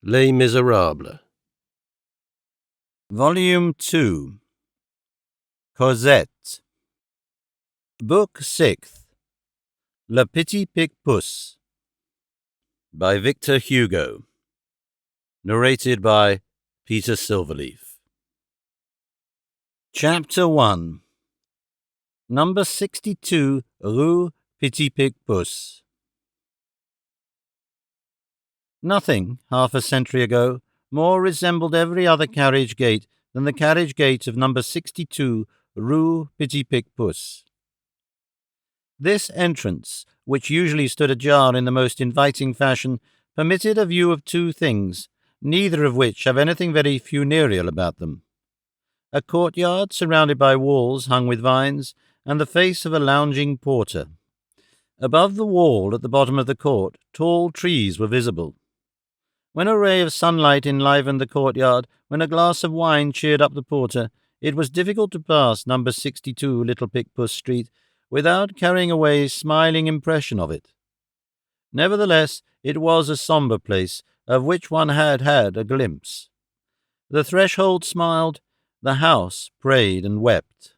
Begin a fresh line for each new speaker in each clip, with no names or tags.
Les Misérables.
Volume 2. Cosette. Book 6. Le Petit piepus. By Victor Hugo. Narrated by Peter Silverleaf. Chapter 1. Number 62 Rue Petit Piepus. Nothing, half a century ago, more resembled every other carriage gate than the carriage gate of number 62 Rue Petit Piepus. This entrance, which usually stood ajar in the most inviting fashion, permitted a view of two things, neither of which have anything very funereal about them: a courtyard surrounded by walls hung with vines, and the face of a lounging porter. Above the wall at the bottom of the court, tall trees were visible. When a ray of sunlight enlivened the courtyard, when a glass of wine cheered up the porter, it was difficult to pass number 62 Little Piepus Street without carrying away a smiling impression of it. Nevertheless, it was a sombre place, of which one had had a glimpse. The threshold smiled, the house prayed and wept.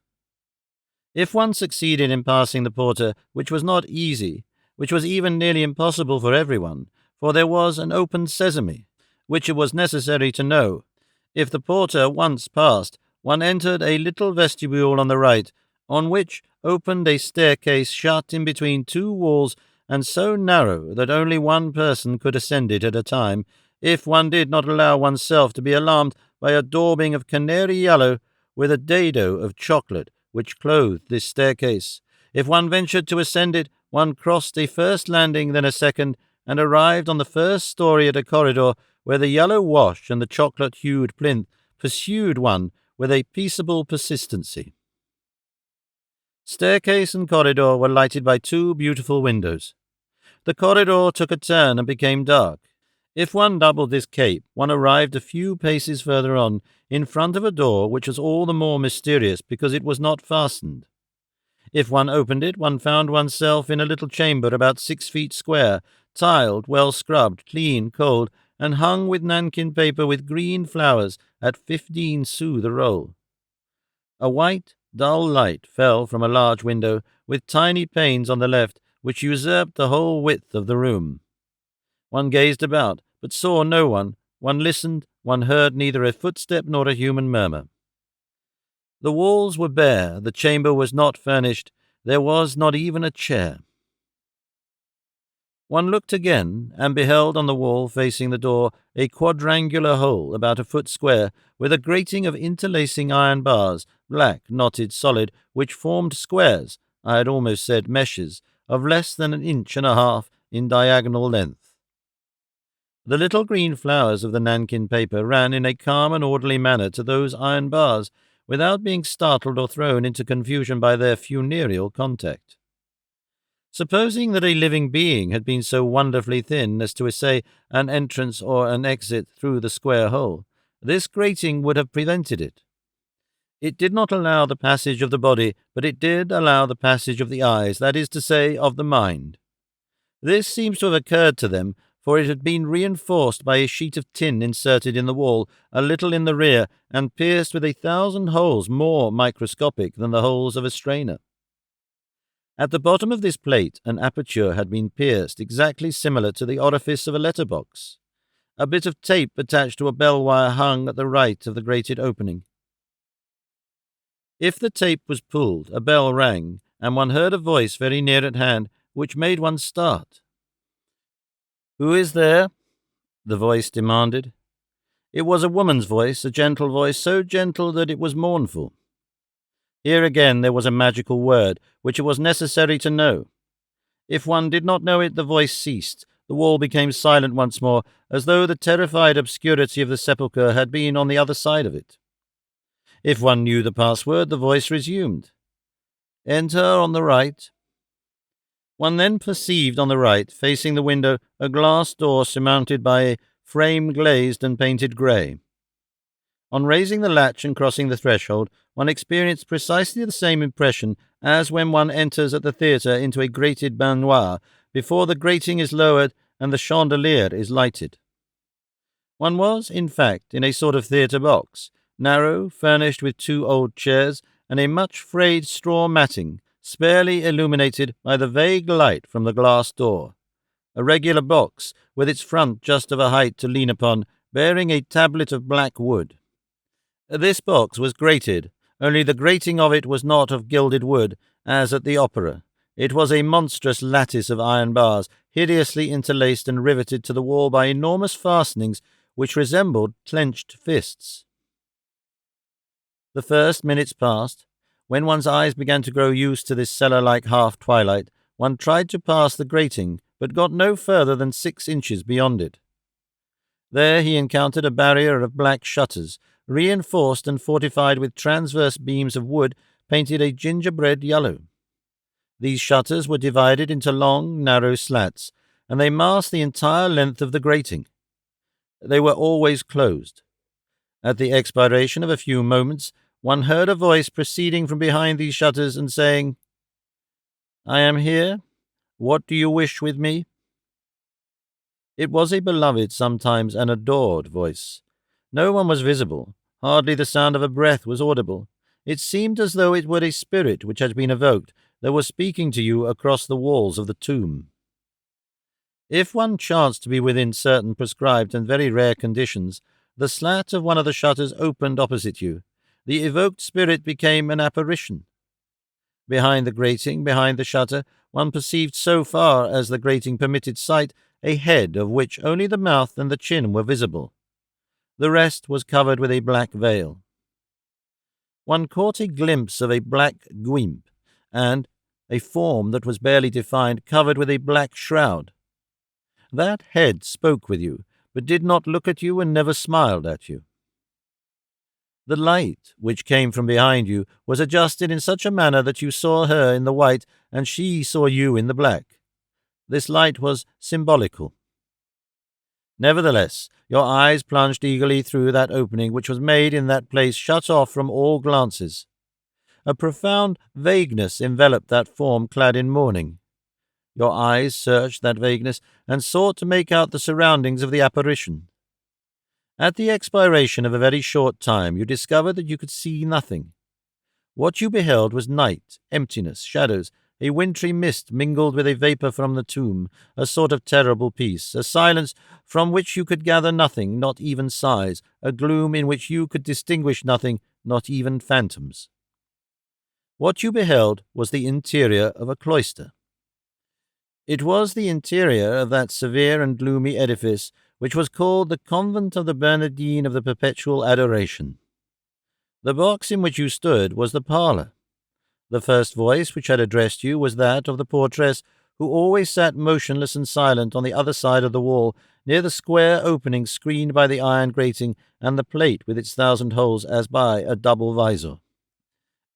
If one succeeded in passing the porter, which was not easy, which was even nearly impossible for everyone, for there was an open sesame, which it was necessary to know. If the porter once passed, one entered a little vestibule on the right, on which opened a staircase shut in between two walls and so narrow that only one person could ascend it at a time, if one did not allow oneself to be alarmed by a daubing of canary yellow with a dado of chocolate which clothed this staircase. If one ventured to ascend it, one crossed a first landing, then a second, and arrived on the first story at a corridor where the yellow wash and the chocolate-hued plinth pursued one with a peaceable persistency. Staircase and corridor were lighted by two beautiful windows. The corridor took a turn and became dark. If one doubled this cape, one arrived a few paces further on, in front of a door which was all the more mysterious because it was not fastened. If one opened it, one found oneself in a little chamber about 6 feet square, tiled, well scrubbed, clean, cold, and hung with nankin paper with green flowers at 15 sous the roll. A white, dull light fell from a large window, with tiny panes on the left, which usurped the whole width of the room. One gazed about, but saw no one. One listened, one heard neither a footstep nor a human murmur. The walls were bare, the chamber was not furnished, there was not even a chair. One looked again, and beheld on the wall facing the door a quadrangular hole about a foot square, with a grating of interlacing iron bars, black, knotted, solid, which formed squares, I had almost said meshes, of less than 1.5 inches in diagonal length. The little green flowers of the nankin paper ran in a calm and orderly manner to those iron bars, without being startled or thrown into confusion by their funereal contact. Supposing that a living being had been so wonderfully thin as to essay an entrance or an exit through the square hole, this grating would have prevented it. It did not allow the passage of the body, but it did allow the passage of the eyes, that is to say, of the mind. This seems to have occurred to them, for it had been reinforced by a sheet of tin inserted in the wall, a little in the rear, and pierced with 1,000 holes more microscopic than the holes of a strainer. At the bottom of this plate an aperture had been pierced, exactly similar to the orifice of a letterbox. A bit of tape attached to a bell wire hung at the right of the grated opening. If the tape was pulled, a bell rang, and one heard a voice very near at hand, which made one start. "Who is there?" the voice demanded. It was a woman's voice, a gentle voice, so gentle that it was mournful. Here again there was a magical word, which it was necessary to know. If one did not know it, the voice ceased. The wall became silent once more, as though the terrified obscurity of the sepulchre had been on the other side of it. If one knew the password, the voice resumed. "Enter on the right." One then perceived on the right, facing the window, a glass door surmounted by a frame glazed and painted grey. On raising the latch and crossing the threshold, one experienced precisely the same impression as when one enters at the theatre into a grated baignoire before the grating is lowered and the chandelier is lighted. One was, in fact, in a sort of theatre box, narrow, furnished with 2 old chairs, and a much frayed straw matting, sparely illuminated by the vague light from the glass door. A regular box, with its front just of a height to lean upon, bearing a tablet of black wood. This box was grated, only the grating of it was not of gilded wood, as at the opera. It was a monstrous lattice of iron bars, hideously interlaced and riveted to the wall by enormous fastenings which resembled clenched fists. The first minutes passed. When one's eyes began to grow used to this cellar-like half-twilight, one tried to pass the grating, but got no further than 6 inches beyond it. There he encountered a barrier of black shutters, reinforced and fortified with transverse beams of wood painted a gingerbread yellow. These shutters were divided into long, narrow slats, and they masked the entire length of the grating. They were always closed. At the expiration of a few moments, one heard a voice proceeding from behind these shutters and saying, "I am here. What do you wish with me?" It was a beloved, sometimes an adored voice. No one was visible. Hardly the sound of a breath was audible. It seemed as though it were a spirit which had been evoked, that was speaking to you across the walls of the tomb. If one chanced to be within certain prescribed and very rare conditions, the slat of one of the shutters opened opposite you. The evoked spirit became an apparition. Behind the grating, behind the shutter, one perceived, so far as the grating permitted sight, a head of which only the mouth and the chin were visible. The rest was covered with a black veil. One caught a glimpse of a black guimpe, and a form that was barely defined, covered with a black shroud. That head spoke with you, but did not look at you and never smiled at you. The light, which came from behind you, was adjusted in such a manner that you saw her in the white and she saw you in the black. This light was symbolical. Nevertheless, your eyes plunged eagerly through that opening which was made in that place, shut off from all glances. A profound vagueness enveloped that form clad in mourning. Your eyes searched that vagueness and sought to make out the surroundings of the apparition. At the expiration of a very short time, you discovered that you could see nothing. What you beheld was night, emptiness, shadows, a wintry mist mingled with a vapour from the tomb, a sort of terrible peace, a silence from which you could gather nothing, not even sighs, a gloom in which you could distinguish nothing, not even phantoms. What you beheld was the interior of a cloister. It was the interior of that severe and gloomy edifice which was called the convent of the Bernardines of the Perpetual Adoration. The box in which you stood was the parlour. The first voice which had addressed you was that of the portress, who always sat motionless and silent on the other side of the wall, near the square opening screened by the iron grating and the plate with its 1,000 holes as by a double visor.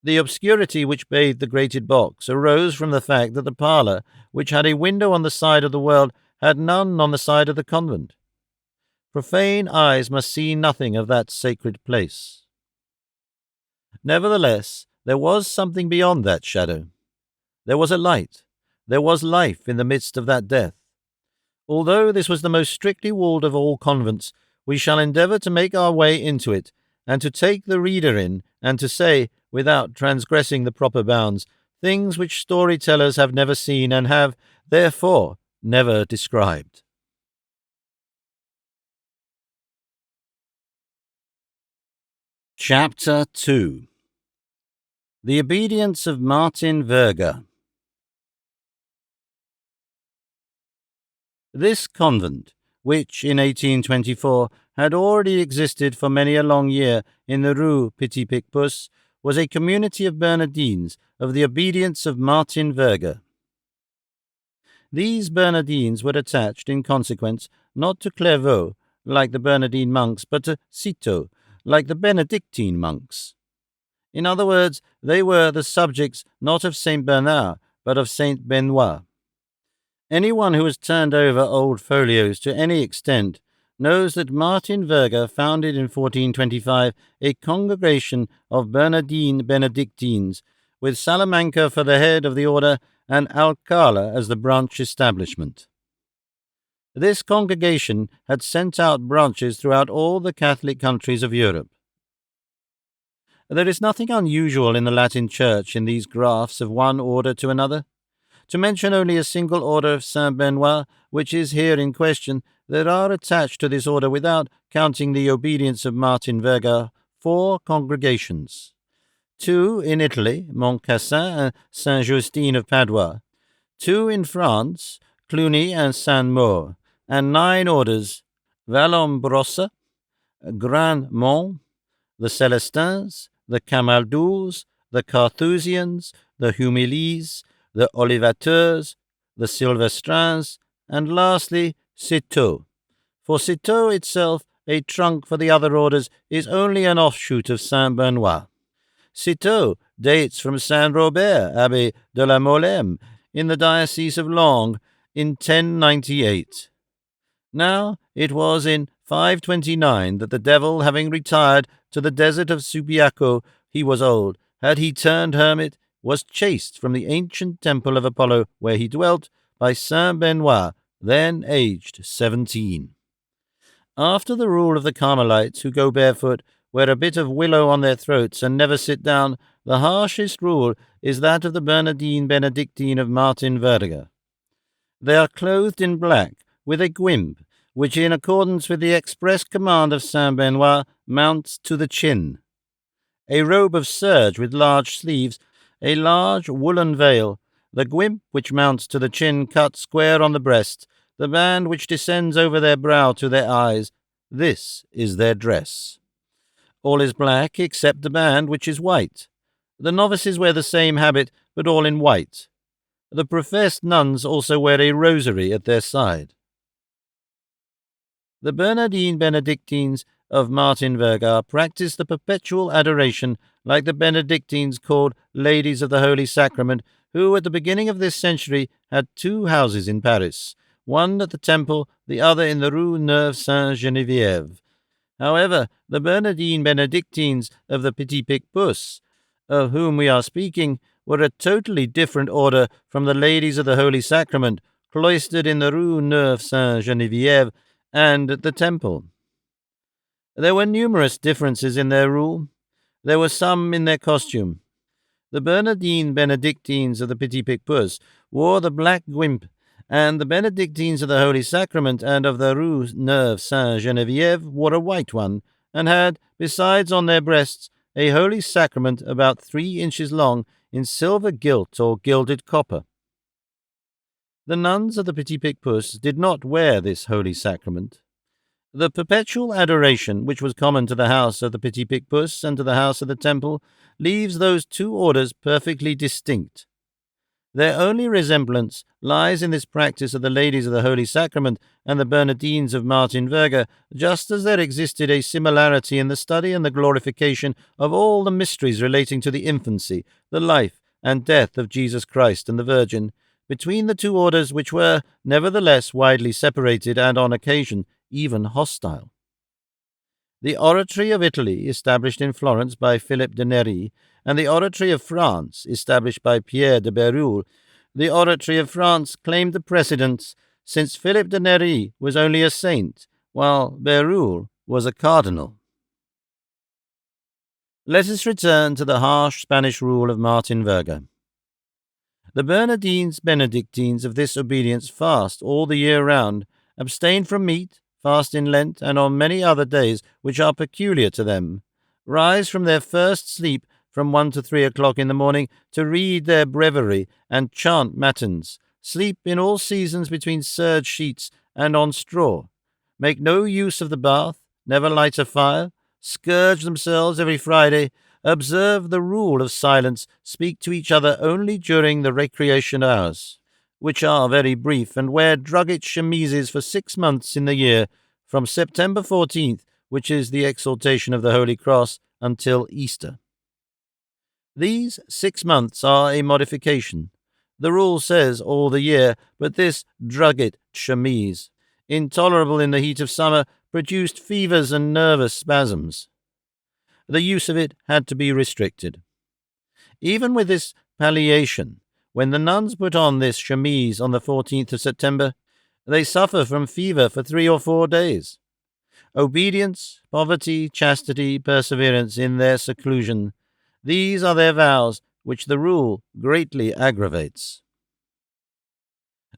The obscurity which bathed the grated box arose from the fact that the parlour, which had a window on the side of the world, had none on the side of the convent. Profane eyes must see nothing of that sacred place. Nevertheless, there was something beyond that shadow. There was a light. There was life in the midst of that death. Although this was the most strictly walled of all convents, we shall endeavour to make our way into it, and to take the reader in, and to say, without transgressing the proper bounds, things which storytellers have never seen and have, therefore, never described. Chapter 2. The Obedience of Martin Verga. This convent, which in 1824 had already existed for many a long year in the Rue Petit, was a community of Bernardines of the Obedience of Martin Verga. These Bernardines were attached, in consequence, not to Clairvaux, like the Bernardine monks, but to Citeaux, like the Benedictine monks. In other words, they were the subjects not of Saint Bernard, but of Saint Benoit. Anyone who has turned over old folios to any extent knows that Martin Verga founded in 1425 a congregation of Bernardine Benedictines, with Salamanca for the head of the order and Alcala as the branch establishment. This congregation had sent out branches throughout all the Catholic countries of Europe. There is nothing unusual in the Latin Church in these grafts of one order to another. To mention only a single order of Saint Benoit, which is here in question, there are attached to this order, without counting the obedience of Martin Verga, 4 congregations. 2 in Italy, Montcassin and Saint-Justine of Padua. 2 in France, Cluny and Saint-Maur. And 9 orders, Vallombrosa, Grand-Mont, the Celestins, the Camaldous, the Carthusians, the Humilies, the Olivateurs, the Sylvestrins, and lastly, Citeaux. For Citeaux itself, a trunk for the other orders, is only an offshoot of Saint Benoit. Citeaux dates from Saint Robert, Abbé de la Molème, in the Diocese of Langres, in 1098. Now, it was in 529 that the devil, having retired to the desert of Subiaco, he was old, had he turned hermit, was chased from the ancient temple of Apollo, where he dwelt, by Saint Benoit, then aged 17. After the rule of the Carmelites, who go barefoot, wear a bit of willow on their throats, and never sit down, the harshest rule is that of the Bernardine Benedictine of Martin Verga. They are clothed in black, with a guimpe, which, in accordance with the express command of Saint Benoit, mounts to the chin. A robe of serge with large sleeves, a large woolen veil, the guimpe which mounts to the chin cut square on the breast, the band which descends over their brow to their eyes. This is their dress. All is black except the band, which is white. The novices wear the same habit, but all in white. The professed nuns also wear a rosary at their side. The Bernardine Benedictines of Martin Verga practice the perpetual adoration like the Benedictines called Ladies of the Holy Sacrament, who at the beginning of this century had 2 houses in Paris, one at the Temple, the other in the Rue Neuve Sainte-Geneviève. However, the Bernardine Benedictines of the Petit piepus, of whom we are speaking, were a totally different order from the Ladies of the Holy Sacrament, cloistered in the Rue Neuve Sainte-Geneviève and at the Temple. There were numerous differences in their rule. There were some in their costume. The Bernardine Benedictines of the Petit piepus wore the black guimpe, and the Benedictines of the Holy Sacrament and of the Rue Neuve Sainte-Geneviève wore a white one, and had, besides on their breasts, a Holy Sacrament about 3 inches long in silver gilt or gilded copper. The nuns of the Petit piepus did not wear this Holy Sacrament. The perpetual adoration, which was common to the house of the Petit piepus and to the house of the Temple, leaves those 2 orders perfectly distinct. Their only resemblance lies in this practice of the Ladies of the Holy Sacrament and the Bernardines of Martin Verga, just as there existed a similarity in the study and the glorification of all the mysteries relating to the infancy, the life, and death of Jesus Christ and the Virgin, between the 2 orders, which were, nevertheless, widely separated and, on occasion, even hostile. The Oratory of Italy, established in Florence by Philip de Neri, and the Oratory of France, established by Pierre de Bérulle, the Oratory of France claimed the precedence, since Philip de Neri was only a saint, while Bérulle was a cardinal. Let us return to the harsh Spanish rule of Martin Verga. The Bernardines Benedictines of this obedience fast all the year round, abstain from meat, fast in Lent, and on many other days which are peculiar to them, rise from their first sleep from 1 to 3 o'clock in the morning to read their breviary and chant matins, sleep in all seasons between serge sheets and on straw, make no use of the bath, never light a fire, scourge themselves every Friday, observe the rule of silence, speak to each other only during the recreation hours, which are very brief, and wear drugget chemises for 6 months in the year, from September 14th, which is the exaltation of the Holy Cross, until Easter. These 6 months are a modification. The rule says all the year, but this drugget chemise, intolerable in the heat of summer, produced fevers and nervous spasms. The use of it had to be restricted. Even with this palliation, when the nuns put on this chemise on the 14th of September, They suffer from fever for 3 or 4 days. Obedience, poverty, chastity, perseverance in their seclusion, these are their vows, which the rule greatly aggravates.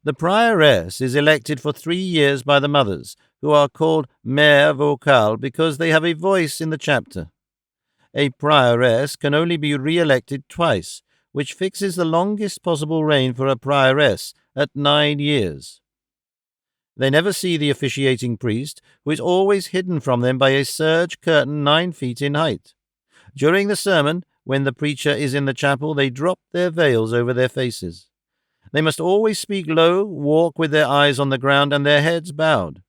The prioress is elected for 3 years by the mothers, who are called mère vocale because they have a voice in the chapter. A prioress can only be re-elected twice, which fixes the longest possible reign for a prioress at 9 years. They never see the officiating priest, who is always hidden from them by a serge curtain 9 feet in height. During the sermon, when the preacher is in the chapel, they drop their veils over their faces. They must always speak low, walk with their eyes on the ground and their heads bowed.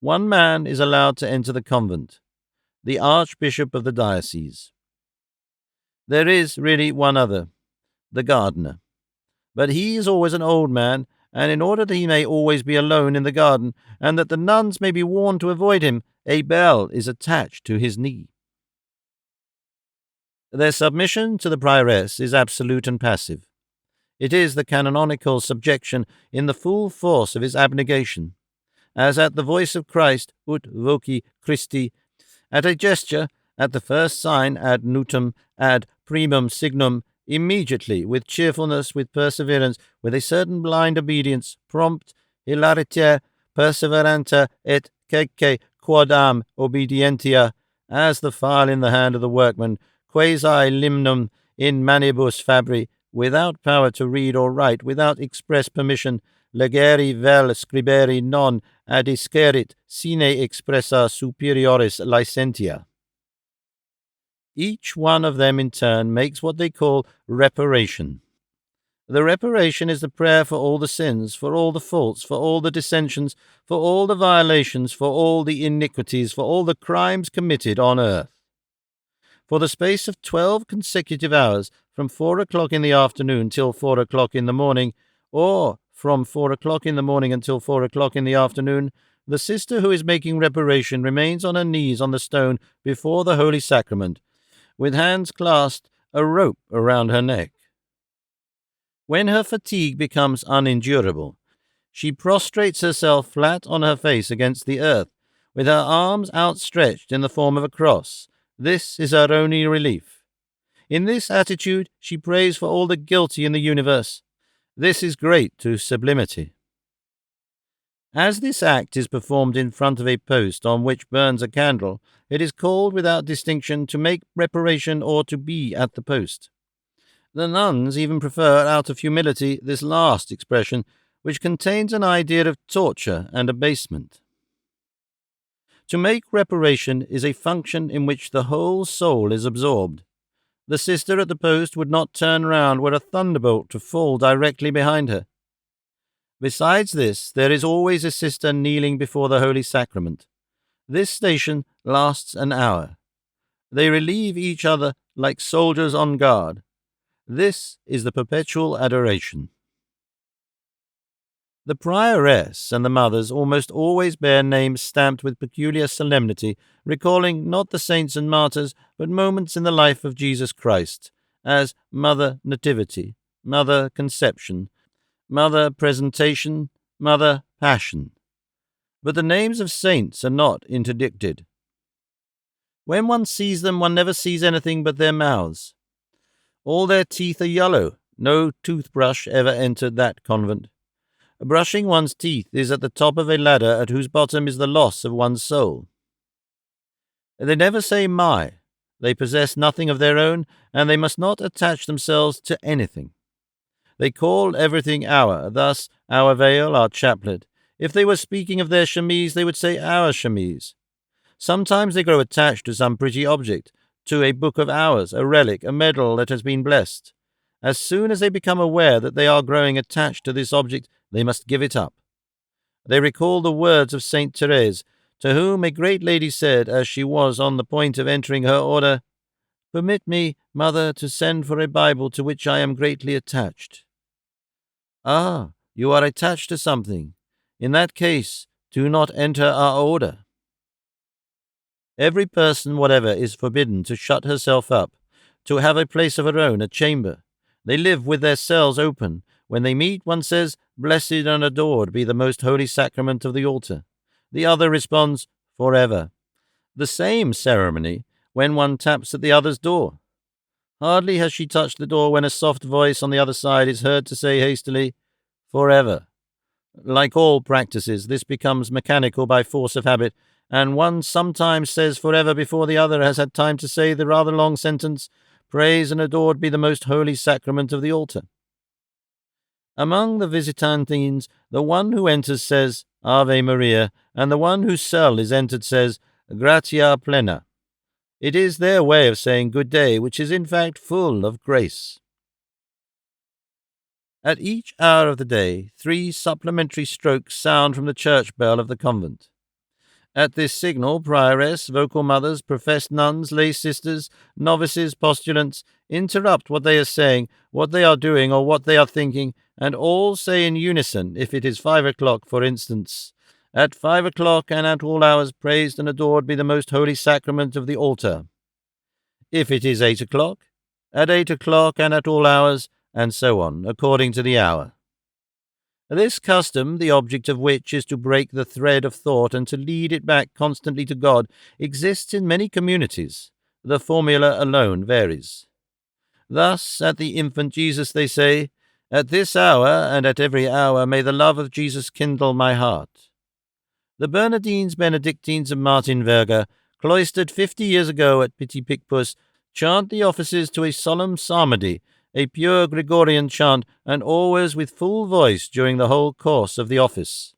One man is allowed to enter the convent, the archbishop of the diocese. There is really one other, the gardener. But he is always an old man, and in order that he may always be alone in the garden, and that the nuns may be warned to avoid him, a bell is attached to his knee. Their submission to the prioress is absolute and passive. It is the canonical subjection in the full force of his abnegation, as at the voice of Christ, ut voci Christi, at a gesture, at the first sign, ad nutum, ad primum signum, immediately, with cheerfulness, with perseverance, with a certain blind obedience, prompt, hilariter, perseveranta, et cece quodam obedientia, as the file in the hand of the workman, quasi limnum in manibus fabri, without power to read or write, without express permission, legeri vel scriberi non adiscerit sine expressa superioris licentia. Each one of them in turn makes what they call reparation. The reparation is the prayer for all the sins, for all the faults, for all the dissensions, for all the violations, for all the iniquities, for all the crimes committed on earth. For the space of 12 consecutive hours, from 4 o'clock in the afternoon till 4 o'clock in the morning, or from 4 o'clock in the morning until 4 o'clock in the afternoon, the sister who is making reparation remains on her knees on the stone before the Holy Sacrament, with hands clasped, a rope around her neck. When her fatigue becomes unendurable, she prostrates herself flat on her face against the earth, with her arms outstretched in the form of a cross. This is her only relief. In this attitude, she prays for all the guilty in the universe. This is great to sublimity. As this act is performed in front of a post on which burns a candle, it is called without distinction to make reparation or to be at the post. The nuns even prefer, out of humility, this last expression, which contains an idea of torture and abasement. To make reparation is a function in which the whole soul is absorbed. The sister at the post would not turn round were a thunderbolt to fall directly behind her. Besides this, there is always a sister kneeling before the Holy Sacrament. This station lasts an hour. They relieve each other like soldiers on guard. This is the perpetual adoration. The prioress and the mothers almost always bear names stamped with peculiar solemnity, recalling not the saints and martyrs, but moments in the life of Jesus Christ, as Mother Nativity, Mother Conception, Mother Presentation, Mother Passion. But the names of saints are not interdicted. When one sees them, one never sees anything but their mouths. All their teeth are yellow. No toothbrush ever entered that convent. Brushing one's teeth is at the top of a ladder at whose bottom is the loss of one's soul. They never say my. They possess nothing of their own, and they must not attach themselves to anything. They call everything our, thus our veil, our chaplet. If they were speaking of their chemise, they would say our chemise. Sometimes they grow attached to some pretty object, to a book of hours, a relic, a medal that has been blessed. As soon as they become aware that they are growing attached to this object, they must give it up. They recall the words of Saint Therese, to whom a great lady said, as she was on the point of entering her order, "Permit me, mother, to send for a Bible to which I am greatly attached." "Ah, you are attached to something. In that case, do not enter our order." Every person whatever is forbidden to shut herself up, to have a place of her own, a chamber. They live with their cells open. When they meet, one says, Blessed and adored be the most holy sacrament of the altar. The other responds, forever. The same ceremony when one taps at the other's door. Hardly has she touched the door when a soft voice on the other side is heard to say hastily, forever. Like all practices, this becomes mechanical by force of habit, and one sometimes says forever before the other has had time to say the rather long sentence, praise and adored be the most holy sacrament of the altar. Among the visitantines, the one who enters says, Ave Maria, and the one whose cell is entered says, Gratia plena. It is their way of saying good day, which is in fact full of grace. At each hour of the day, 3 supplementary strokes sound from the church bell of the convent. At this signal, prioress, vocal mothers, professed nuns, lay sisters, novices, postulants interrupt what they are saying, what they are doing, or what they are thinking, and all say in unison, if it is 5 o'clock, for instance, at 5 o'clock and at all hours praised and adored be the most holy sacrament of the altar. If it is 8 o'clock, at 8 o'clock and at all hours, and so on, according to the hour. This custom, the object of which is to break the thread of thought and to lead it back constantly to God, exists in many communities. The formula alone varies. Thus, at the infant Jesus they say, At this hour and at every hour may the love of Jesus kindle my heart. The Bernardines Benedictines of Martin Verga, cloistered 50 years ago at Petit, chant the offices to a solemn psalmody, a pure Gregorian chant, and always with full voice during the whole course of the office.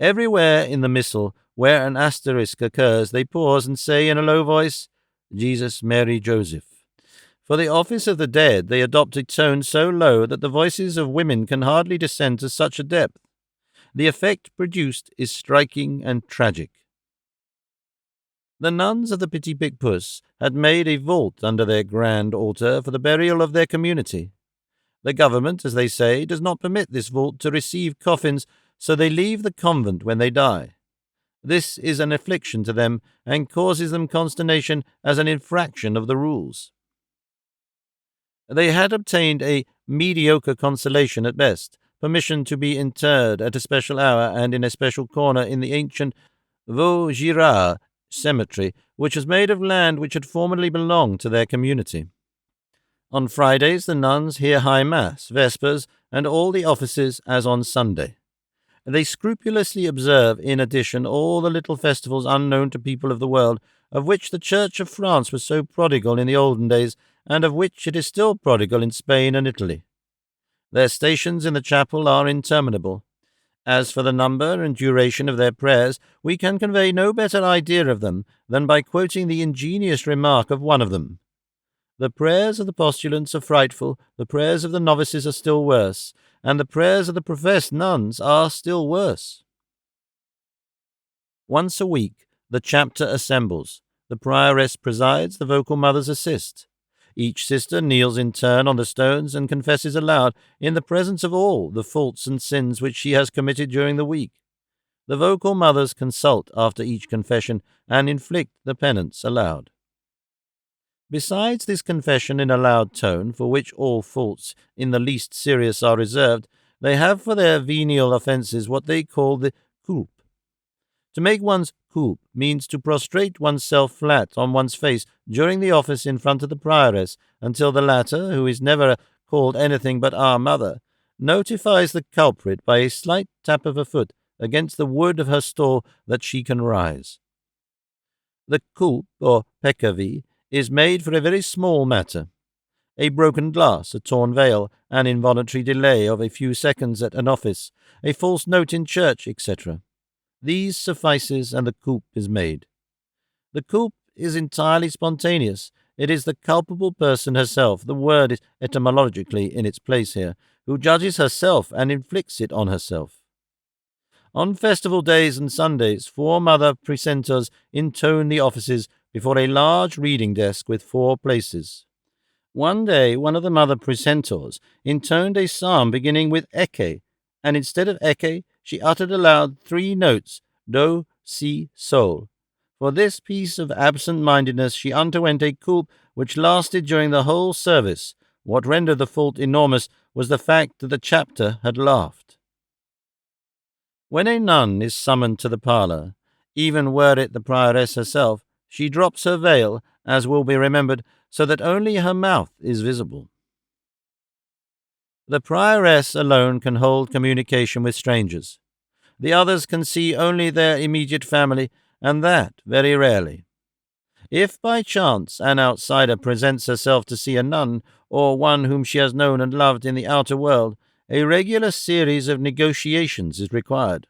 Everywhere in the missal, where an asterisk occurs, they pause and say in a low voice, Jesus, Mary, Joseph. For the office of the dead, they adopt a tone so low that the voices of women can hardly descend to such a depth. The effect produced is striking and tragic. The nuns of the Petit had made a vault under their grand altar for the burial of their community. The government, as they say, does not permit this vault to receive coffins, so they leave the convent when they die. This is an affliction to them, and causes them consternation as an infraction of the rules. They had obtained a mediocre consolation at best, permission to be interred at a special hour and in a special corner in the ancient Vaugirard cemetery, which was made of land which had formerly belonged to their community. On Fridays the nuns hear High Mass, Vespers, and all the offices as on Sunday. They scrupulously observe, in addition, all the little festivals unknown to people of the world, of which the Church of France was so prodigal in the olden days, and of which it is still prodigal in Spain and Italy. Their stations in the chapel are interminable. As for the number and duration of their prayers, we can convey no better idea of them than by quoting the ingenious remark of one of them. The prayers of the postulants are frightful, the prayers of the novices are still worse, and the prayers of the professed nuns are still worse. Once a week, the chapter assembles. The prioress presides, the vocal mothers assist. Each sister kneels in turn on the stones and confesses aloud, in the presence of all, the faults and sins which she has committed during the week. The vocal mothers consult after each confession and inflict the penance aloud. Besides this confession in a loud tone, for which all faults in the least serious are reserved, they have for their venial offences what they call the culpe. To make one's culpe means to prostrate oneself flat on one's face during the office in front of the prioress, until the latter, who is never called anything but our mother, notifies the culprit by a slight tap of her foot against the wood of her stall that she can rise. The culpe, or peccavi, is made for a very small matter. A broken glass, a torn veil, an involuntary delay of a few seconds at an office, a false note in church, etc. These suffices, and the culpe is made. The culpe is entirely spontaneous. It is the culpable person herself, the word is etymologically in its place here, who judges herself and inflicts it on herself. On festival days and Sundays, 4 mother precentors intone the offices before a large reading desk with 4 places. One day, one of the mother precentors intoned a psalm beginning with Decay, and instead of Decay, she uttered aloud 3 notes, do, si, sol. For this piece of absent-mindedness she underwent a culpe which lasted during the whole service. What rendered the fault enormous was the fact that the chapter had laughed. When a nun is summoned to the parlour, even were it the prioress herself, she drops her veil, as will be remembered, so that only her mouth is visible. The prioress alone can hold communication with strangers. The others can see only their immediate family, and that very rarely. If by chance an outsider presents herself to see a nun, or one whom she has known and loved in the outer world, a regular series of negotiations is required.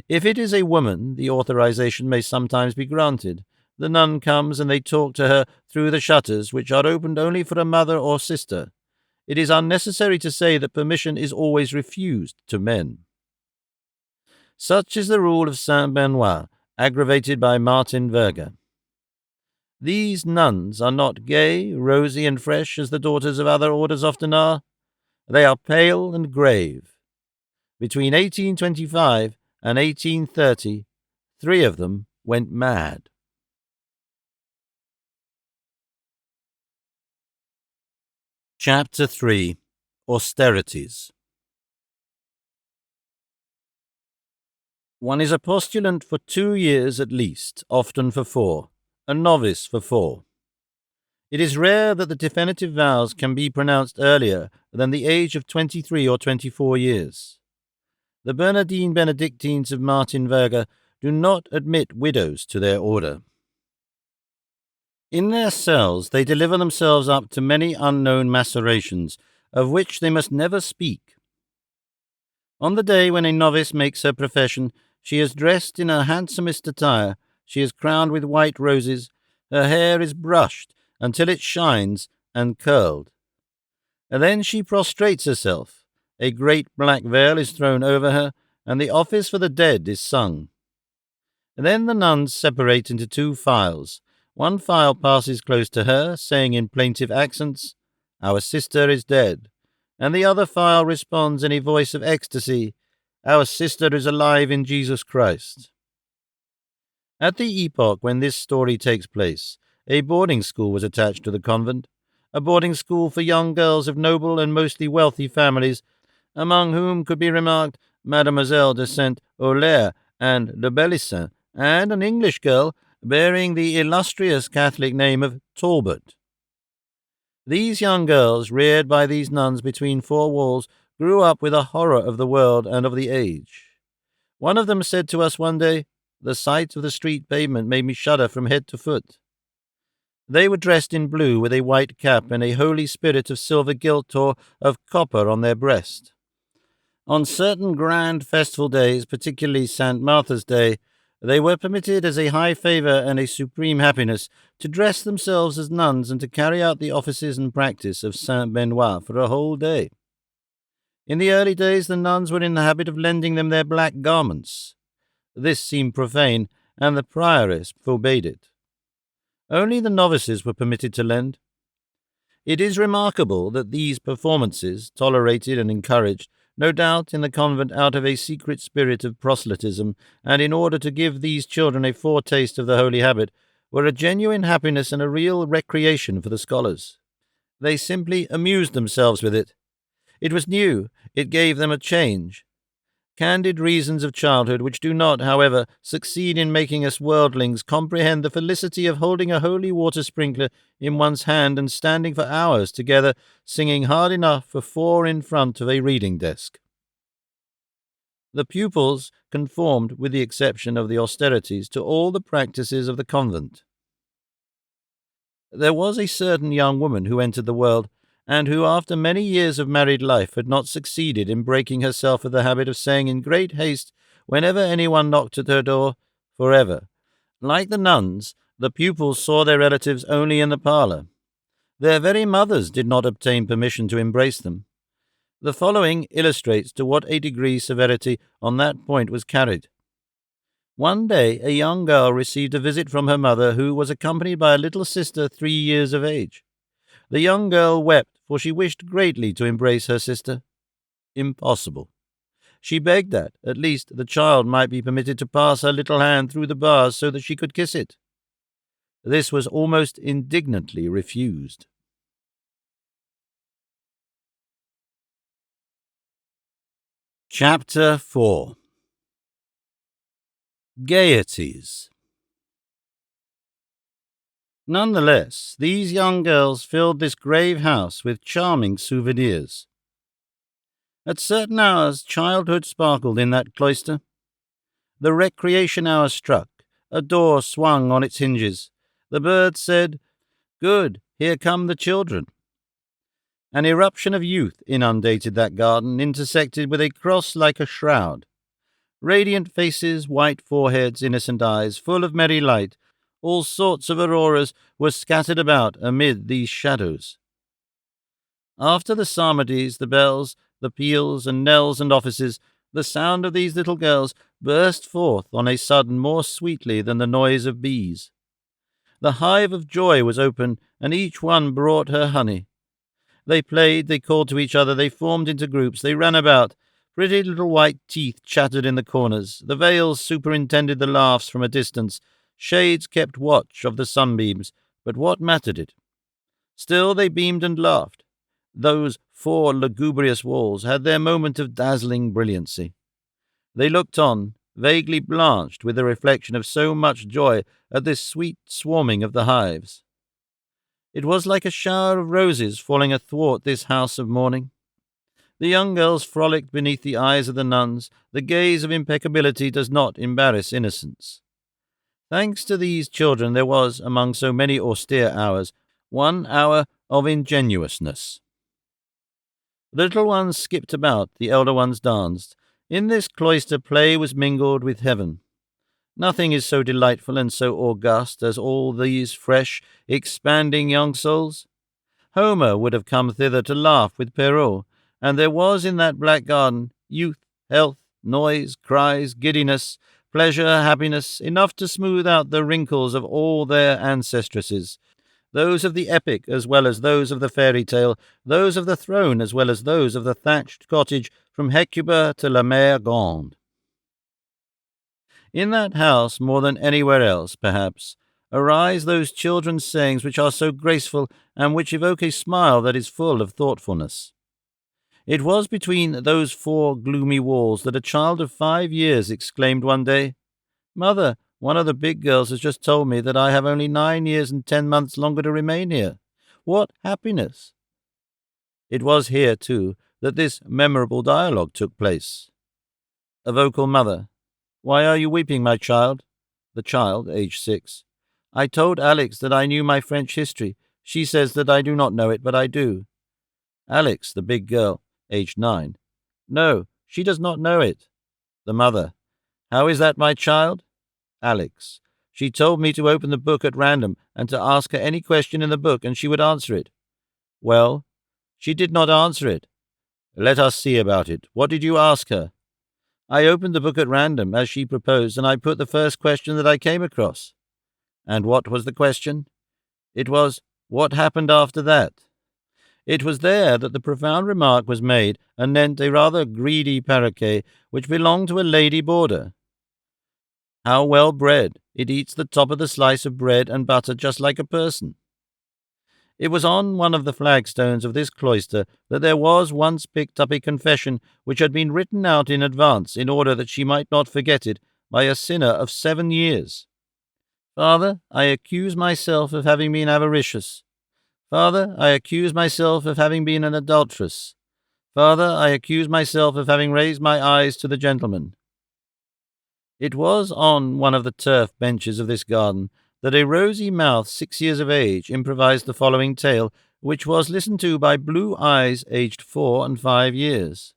If it is a woman, the authorization may sometimes be granted. The nun comes and they talk to her through the shutters, which are opened only for a mother or sister. It is unnecessary to say that permission is always refused to men. Such is the rule of Saint Benoit, aggravated by Martin Verga. These nuns are not gay, rosy, and fresh as the daughters of other orders often are. They are pale and grave. Between 1825 and 1830, 3 of them went mad. Chapter 3. Austerities. One is a postulant for 2 years at least, often for 4, a novice for 4. It is rare that the definitive vows can be pronounced earlier than the age of 23 or 24 years. The Bernardine Benedictines of Martin Verga do not admit widows to their order. In their cells they deliver themselves up to many unknown macerations, of which they must never speak. On the day when a novice makes her profession, she is dressed in her handsomest attire, she is crowned with white roses, her hair is brushed until it shines and curled. And then she prostrates herself, a great black veil is thrown over her, and the office for the dead is sung. And then the nuns separate into 2 files. One file passes close to her, saying in plaintive accents, "Our sister is dead," and the other file responds in a voice of ecstasy, "Our sister is alive in Jesus Christ." At the epoch when this story takes place, a boarding school was attached to the convent, a boarding school for young girls of noble and mostly wealthy families, among whom could be remarked Mademoiselle de Saint-Aulaire and de Bellissin, and an English girl bearing the illustrious Catholic name of Talbot. These young girls, reared by these nuns between 4 walls, grew up with a horror of the world and of the age. One of them said to us one day, "The sight of the street pavement made me shudder from head to foot." They were dressed in blue with a white cap and a holy spirit of silver gilt or of copper on their breast. On certain grand festival days, particularly St. Martha's Day, they were permitted as a high favour and a supreme happiness to dress themselves as nuns and to carry out the offices and practice of Saint Benoit for a whole day. In the early days the nuns were in the habit of lending them their black garments. This seemed profane, and the prioress forbade it. Only the novices were permitted to lend. It is remarkable that these performances, tolerated and encouraged, no doubt in the convent out of a secret spirit of proselytism, and in order to give these children a foretaste of the holy habit, were a genuine happiness and a real recreation for the scholars. They simply amused themselves with it. It was new, it gave them a change. Candid reasons of childhood, which do not, however, succeed in making us worldlings comprehend the felicity of holding a holy water sprinkler in one's hand and standing for hours together, singing hard enough for 4 in front of a reading desk. The pupils conformed, with the exception of the austerities, to all the practices of the convent. There was a certain young woman who entered the world, and who, after many years of married life, had not succeeded in breaking herself of the habit of saying in great haste, whenever anyone knocked at her door, "Forever." Like the nuns, the pupils saw their relatives only in the parlour. Their very mothers did not obtain permission to embrace them. The following illustrates to what a degree severity on that point was carried. One day a young girl received a visit from her mother, who was accompanied by a little sister 3 years of age. The young girl wept, for she wished greatly to embrace her sister. Impossible. She begged that, at least, the child might be permitted to pass her little hand through the bars so that she could kiss it. This was almost indignantly refused. Chapter 4. Gaieties. Nonetheless, these young girls filled this grave house with charming souvenirs. At certain hours, childhood sparkled in that cloister. The recreation hour struck. A door swung on its hinges. The birds said, "Good, here come the children." An eruption of youth inundated that garden, intersected with a cross like a shroud. Radiant faces, white foreheads, innocent eyes, full of merry light, all sorts of auroras were scattered about amid these shadows. After the psalmodies, the bells, the peals and knells and offices, the sound of these little girls burst forth on a sudden more sweetly than the noise of bees. The hive of joy was open, and each one brought her honey. They played, they called to each other, they formed into groups, they ran about. Pretty little white teeth chattered in the corners. The veils superintended the laughs from a distance. Shades kept watch of the sunbeams, but what mattered it? Still they beamed and laughed. Those 4 lugubrious walls had their moment of dazzling brilliancy. They looked on, vaguely blanched with the reflection of so much joy at this sweet swarming of the hives. It was like a shower of roses falling athwart this house of mourning. The young girls frolicked beneath the eyes of the nuns. The gaze of impeccability does not embarrass innocence. Thanks to these children, there was, among so many austere hours, 1 hour of ingenuousness. The little ones skipped about, the elder ones danced. In this cloister play was mingled with heaven. Nothing is so delightful and so august as all these fresh, expanding young souls. Homer would have come thither to laugh with Perrault, and there was in that black garden youth, health, noise, cries, giddiness, pleasure, happiness, enough to smooth out the wrinkles of all their ancestresses, those of the epic as well as those of the fairy tale, those of the throne as well as those of the thatched cottage, from Hecuba to la Mer Grande. In that house, more than anywhere else, perhaps, arise those children's sayings which are so graceful and which evoke a smile that is full of thoughtfulness. It was between those 4 gloomy walls that a child of 5 years exclaimed one day, "Mother, one of the big girls has just told me that I have only 9 years and 10 months longer to remain here. What happiness!" It was here, too, that this memorable dialogue took place. A vocal mother: "Why are you weeping, my child?" The child, age 6. "I told Alex that I knew my French history. She says that I do not know it, but I do." Alex, the big girl, age 9. "No, she does not know it." The mother: "How is that, my child?" Alex: "She told me to open the book at random and to ask her any question in the book, and she would answer it." "Well, she did not answer it." "Let us see about it. What did you ask her?" "I opened the book at random, as she proposed, and I put the first question that I came across." "And what was the question?" "It was, what happened after that?" It was there that the profound remark was made, anent a rather greedy paroquet which belonged to a lady boarder. "How well bred! It eats the top of the slice of bread and butter just like a person." It was on one of the flagstones of this cloister that there was once picked up a confession which had been written out in advance in order that she might not forget it, by a sinner of 7 years. "Father, I accuse myself of having been avaricious. Father, I accuse myself of having been an adulteress. Father, I accuse myself of having raised my eyes to the gentleman." It was on one of the turf benches of this garden that a rosy mouth 6 years of age improvised the following tale, which was listened to by blue eyes aged 4 and 5 years.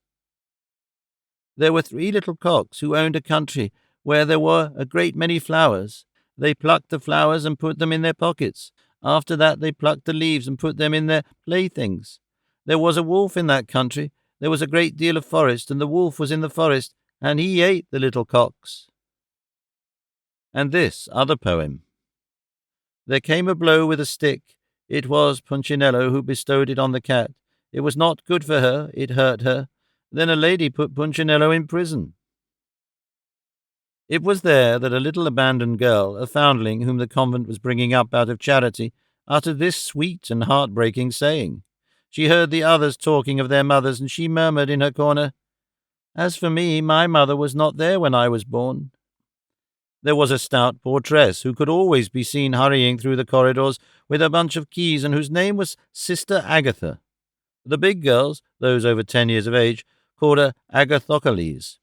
There were 3 little cocks who owned a country where there were a great many flowers. They plucked the flowers and put them in their pockets. After that they plucked the leaves and put them in their playthings. There was a wolf in that country. There was a great deal of forest, and the wolf was in the forest, and he ate the little cocks. And this other poem. There came a blow with a stick. It was Punchinello who bestowed it on the cat. It was not good for her. It hurt her. Then a lady put Punchinello in prison. It was there that a little abandoned girl, a foundling whom the convent was bringing up out of charity, uttered this sweet and heartbreaking saying. She heard the others talking of their mothers, and she murmured in her corner, "As for me, my mother was not there when I was born." There was a stout portress who could always be seen hurrying through the corridors with a bunch of keys and whose name was Sister Agatha. The big girls, those over 10 years of age, called her Agathocles.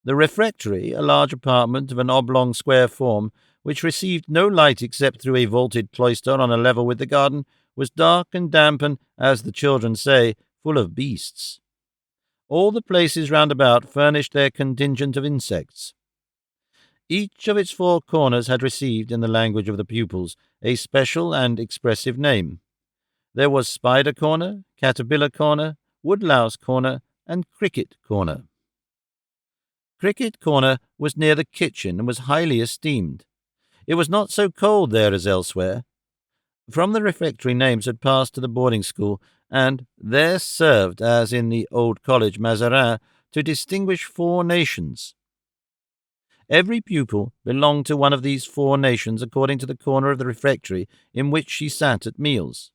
The refectory, a large apartment of an oblong square form, which received no light except through a vaulted cloister on a level with the garden, was dark and damp and, as the children say, full of beasts. All the places round about furnished their contingent of insects. Each of its four corners had received, in the language of the pupils, a special and expressive name. There was Spider Corner, Caterpillar Corner, Woodlouse Corner, and Cricket Corner. Cricket Corner was near the kitchen and was highly esteemed. It was not so cold there as elsewhere. From the refectory names had passed to the boarding school, and there served, as in the old college Mazarin, to distinguish four nations. Every pupil belonged to one of these four nations according to the corner of the refectory in which she sat at meals.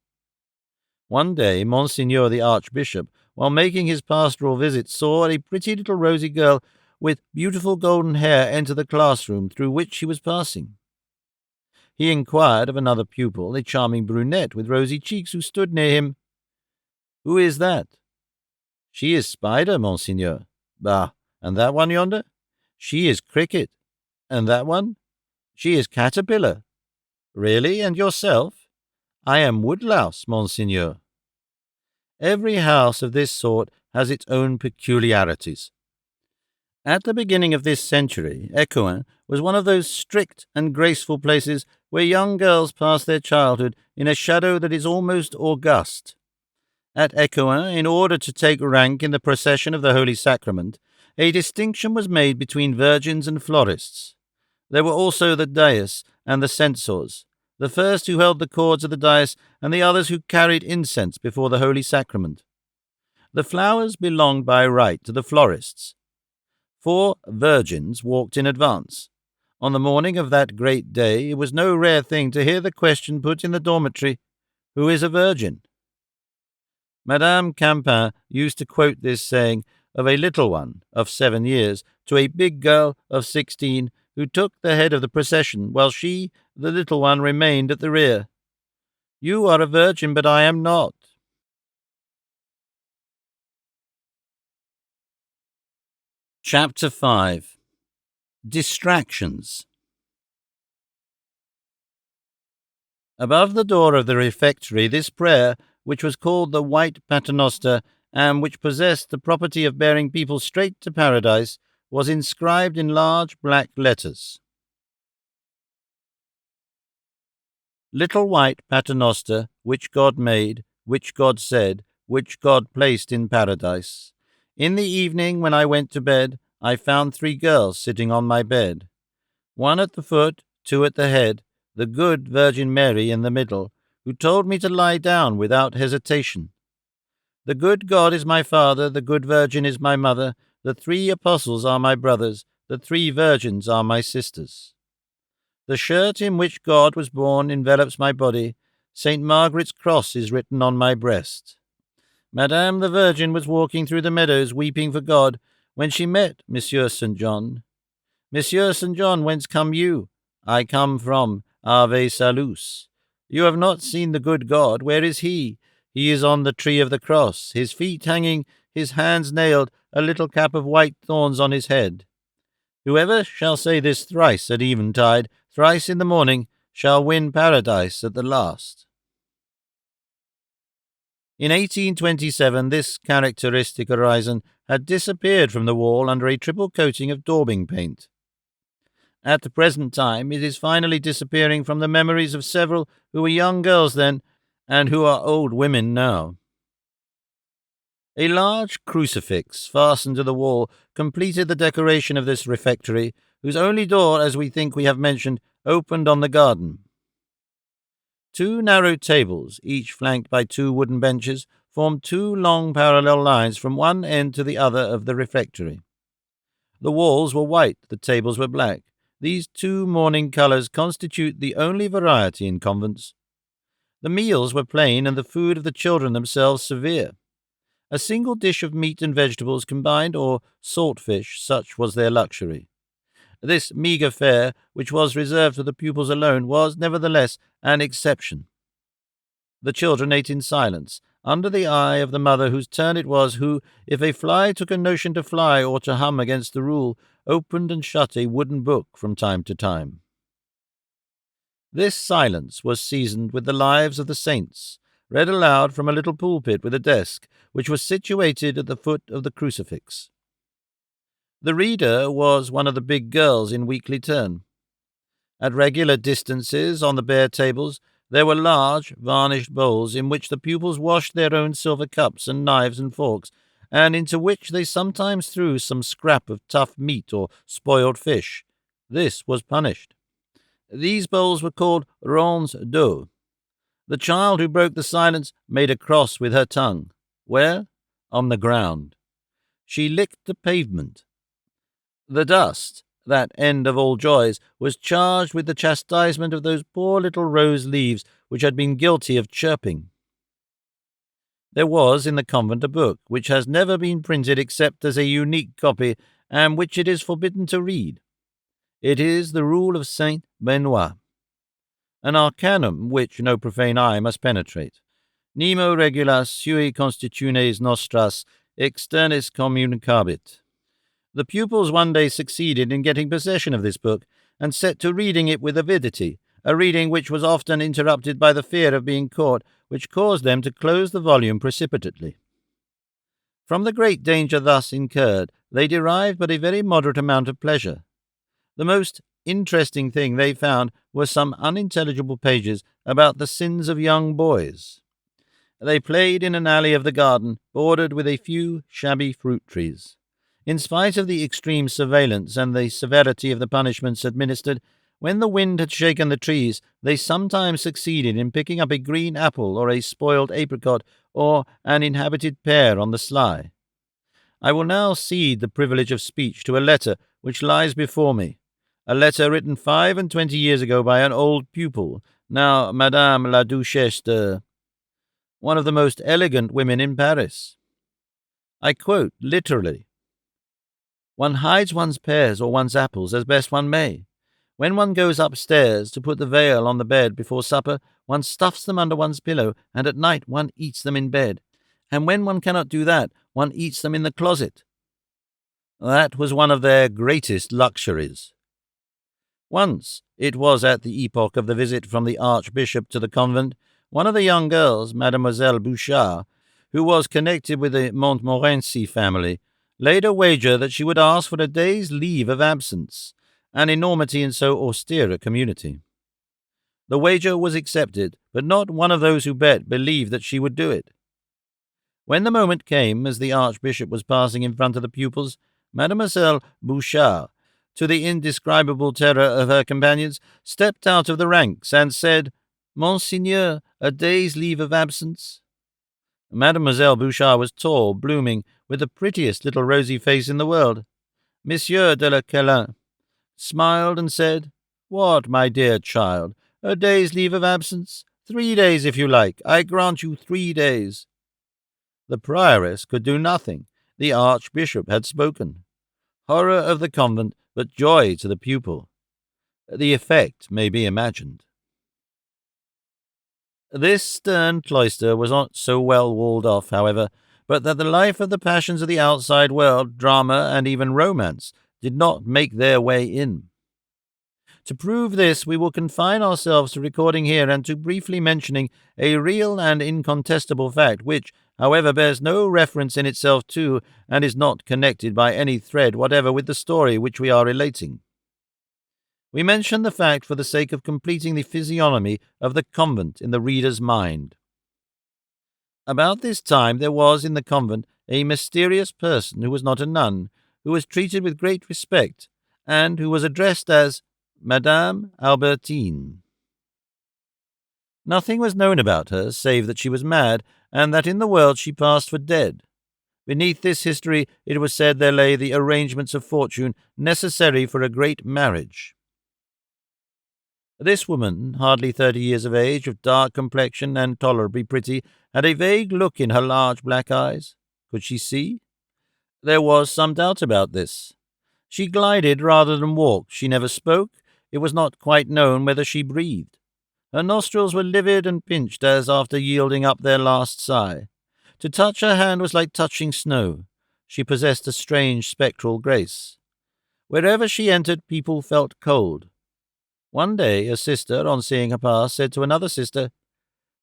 One day Monseigneur the Archbishop, while making his pastoral visit, saw a pretty little rosy girl with beautiful golden hair enter the classroom through which she was passing. He inquired of another pupil, a charming brunette with rosy cheeks, who stood near him, "Who is that?" "She is Spider, Monseigneur." "Bah, and that one yonder?" "She is Cricket." "And that one?" "She is Caterpillar." "Really? And yourself?" "I am Woodlouse, Monseigneur." Every house of this sort has its own peculiarities. At the beginning of this century, Écouen was one of those strict and graceful places where young girls pass their childhood in a shadow that is almost august. At Écouen, in order to take rank in the procession of the Holy Sacrament, a distinction was made between virgins and florists. There were also the dais and the censors, the first who held the cords of the dais and the others who carried incense before the Holy Sacrament. The flowers belonged by right to the florists. 4 virgins walked in advance. On the morning of that great day, it was no rare thing to hear the question put in the dormitory, "Who is a virgin?" Madame Campan used to quote this saying of a little one of 7 years to a big girl of 16 who took the head of the procession, while she, the little one, remained at the rear. "You are a virgin, but I am not." Chapter 5. Distractions. Above the door of the refectory, this prayer, which was called the White Paternoster, and which possessed the property of bearing people straight to paradise, was inscribed in large black letters. Little white Paternoster, which God made, which God said, which God placed in paradise. In the evening, when I went to bed, I found 3 girls sitting on my bed. 1 at the foot, 2 at the head, the good Virgin Mary in the middle, who told me to lie down without hesitation. The good God is my Father, the good Virgin is my mother, the 3 apostles are my brothers, the 3 virgins are my sisters. The shirt in which God was born envelops my body. St. Margaret's cross is written on my breast. Madame the Virgin was walking through the meadows weeping for God when she met Monsieur St. John. "Monsieur St. John, whence come you?" "I come from Ave Salus." "You have not seen the good God. Where is he?" "He is on the tree of the cross, his feet hanging, his hands nailed, a little cap of white thorns on his head." Whoever shall say this thrice at eventide, thrice in the morning, shall win paradise at the last. In 1827 this characteristic horizon had disappeared from the wall under a triple coating of daubing paint. At the present time it is finally disappearing from the memories of several who were young girls then, and who are old women now. A large crucifix fastened to the wall completed the decoration of this refectory, whose only door, as we think we have mentioned, opened on the garden. 2 narrow tables, each flanked by 2 wooden benches, formed 2 long parallel lines from one end to the other of the refectory. The walls were white, the tables were black. These 2 mourning colours constitute the only variety in convents. The meals were plain and the food of the children themselves severe. A single dish of meat and vegetables combined, or salt fish, such was their luxury. This meagre fare, which was reserved for the pupils alone, was nevertheless an exception. The children ate in silence, under the eye of the mother whose turn it was, who, if a fly took a notion to fly or to hum against the rule, opened and shut a wooden book from time to time. This silence was seasoned with the lives of the saints, read aloud from a little pulpit with a desk, which was situated at the foot of the crucifix. The reader was one of the big girls in weekly turn. At regular distances on the bare tables there were large, varnished bowls in which the pupils washed their own silver cups and knives and forks, and into which they sometimes threw some scrap of tough meat or spoiled fish. This was punished. These bowls were called ronds d'eau. The child who broke the silence made a cross with her tongue. Where? On the ground. She licked the pavement. The dust, that end of all joys, was charged with the chastisement of those poor little rose leaves which had been guilty of chirping. There was in the convent a book which has never been printed except as a unique copy, and which it is forbidden to read. It is the Rule of Saint Benoit, an arcanum which no profane eye must penetrate. Nemo regulas sui constitutiones nostras externis communicabit. The pupils one day succeeded in getting possession of this book, and set to reading it with avidity, a reading which was often interrupted by the fear of being caught, which caused them to close the volume precipitately. From the great danger thus incurred, they derived but a very moderate amount of pleasure. The most interesting thing they found were some unintelligible pages about the sins of young boys. They played in an alley of the garden, bordered with a few shabby fruit trees. In spite of the extreme surveillance and the severity of the punishments administered, when the wind had shaken the trees, they sometimes succeeded in picking up a green apple or a spoiled apricot or an inhabited pear on the sly. I will now cede the privilege of speech to a letter which lies before me, a letter written 25 years ago by an old pupil, now Madame la Duchesse de, one of the most elegant women in Paris. I quote literally. One hides one's pears or one's apples as best one may. When one goes upstairs to put the veil on the bed before supper, one stuffs them under one's pillow, and at night one eats them in bed. And when one cannot do that, one eats them in the closet. That was one of their greatest luxuries. Once, it was at the epoch of the visit from the Archbishop to the convent, one of the young girls, Mademoiselle Bouchard, who was connected with the Montmorency family, laid a wager that she would ask for a day's leave of absence, an enormity in so austere a community. The wager was accepted, but not one of those who bet believed that she would do it. When the moment came, as the Archbishop was passing in front of the pupils, Mademoiselle Bouchard, to the indescribable terror of her companions, stepped out of the ranks and said, "Monseigneur, a day's leave of absence?" Mademoiselle Bouchard was tall, blooming, with the prettiest little rosy face in the world. Monsieur de la Calin smiled and said, "What, my dear child, a day's leave of absence? 3 days, if you like. I grant you 3 days." The prioress could do nothing. The Archbishop had spoken. Horror of the convent, but joy to the pupil. The effect may be imagined. This stern cloister was not so well walled off, however, but that the life of the passions of the outside world, drama, and even romance, did not make their way in. To prove this, we will confine ourselves to recording here and to briefly mentioning a real and incontestable fact which, however, bears no reference in itself to, and is not connected by any thread whatever with the story which we are relating. We mention the fact for the sake of completing the physiognomy of the convent in the reader's mind. About this time there was in the convent a mysterious person who was not a nun, who was treated with great respect, and who was addressed as Madame Albertine. Nothing was known about her, save that she was mad, and that in the world she passed for dead. Beneath this history, it was said there lay the arrangements of fortune necessary for a great marriage. This woman, hardly 30 years of age, of dark complexion and tolerably pretty, had a vague look in her large black eyes. Could she see? There was some doubt about this. She glided rather than walked. She never spoke. It was not quite known whether she breathed. Her nostrils were livid and pinched as after yielding up their last sigh. To touch her hand was like touching snow. She possessed a strange spectral grace. Wherever she entered, people felt cold. One day, a sister, on seeing her pass, said to another sister,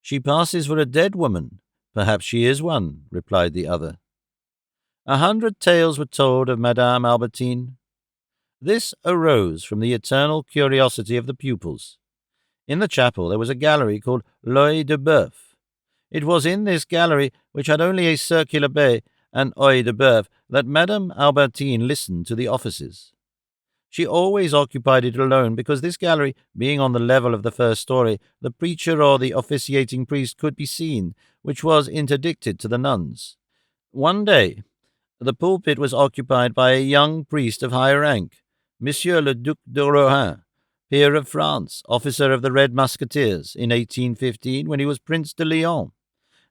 "She passes for a dead woman." "Perhaps she is one," replied the other. 100 tales were told of Madame Albertine. This arose from the eternal curiosity of the pupils. In the chapel there was a gallery called l'Œil de Bœuf. It was in this gallery, which had only a circular bay, an œil de bœuf, that Madame Albertine listened to the offices. She always occupied it alone, because this gallery, being on the level of the first story, the preacher or the officiating priest could be seen, which was interdicted to the nuns. One day, the pulpit was occupied by a young priest of high rank, Monsieur le Duc de Rohan, peer of France, officer of the Red Musketeers in 1815 when he was Prince de Leon,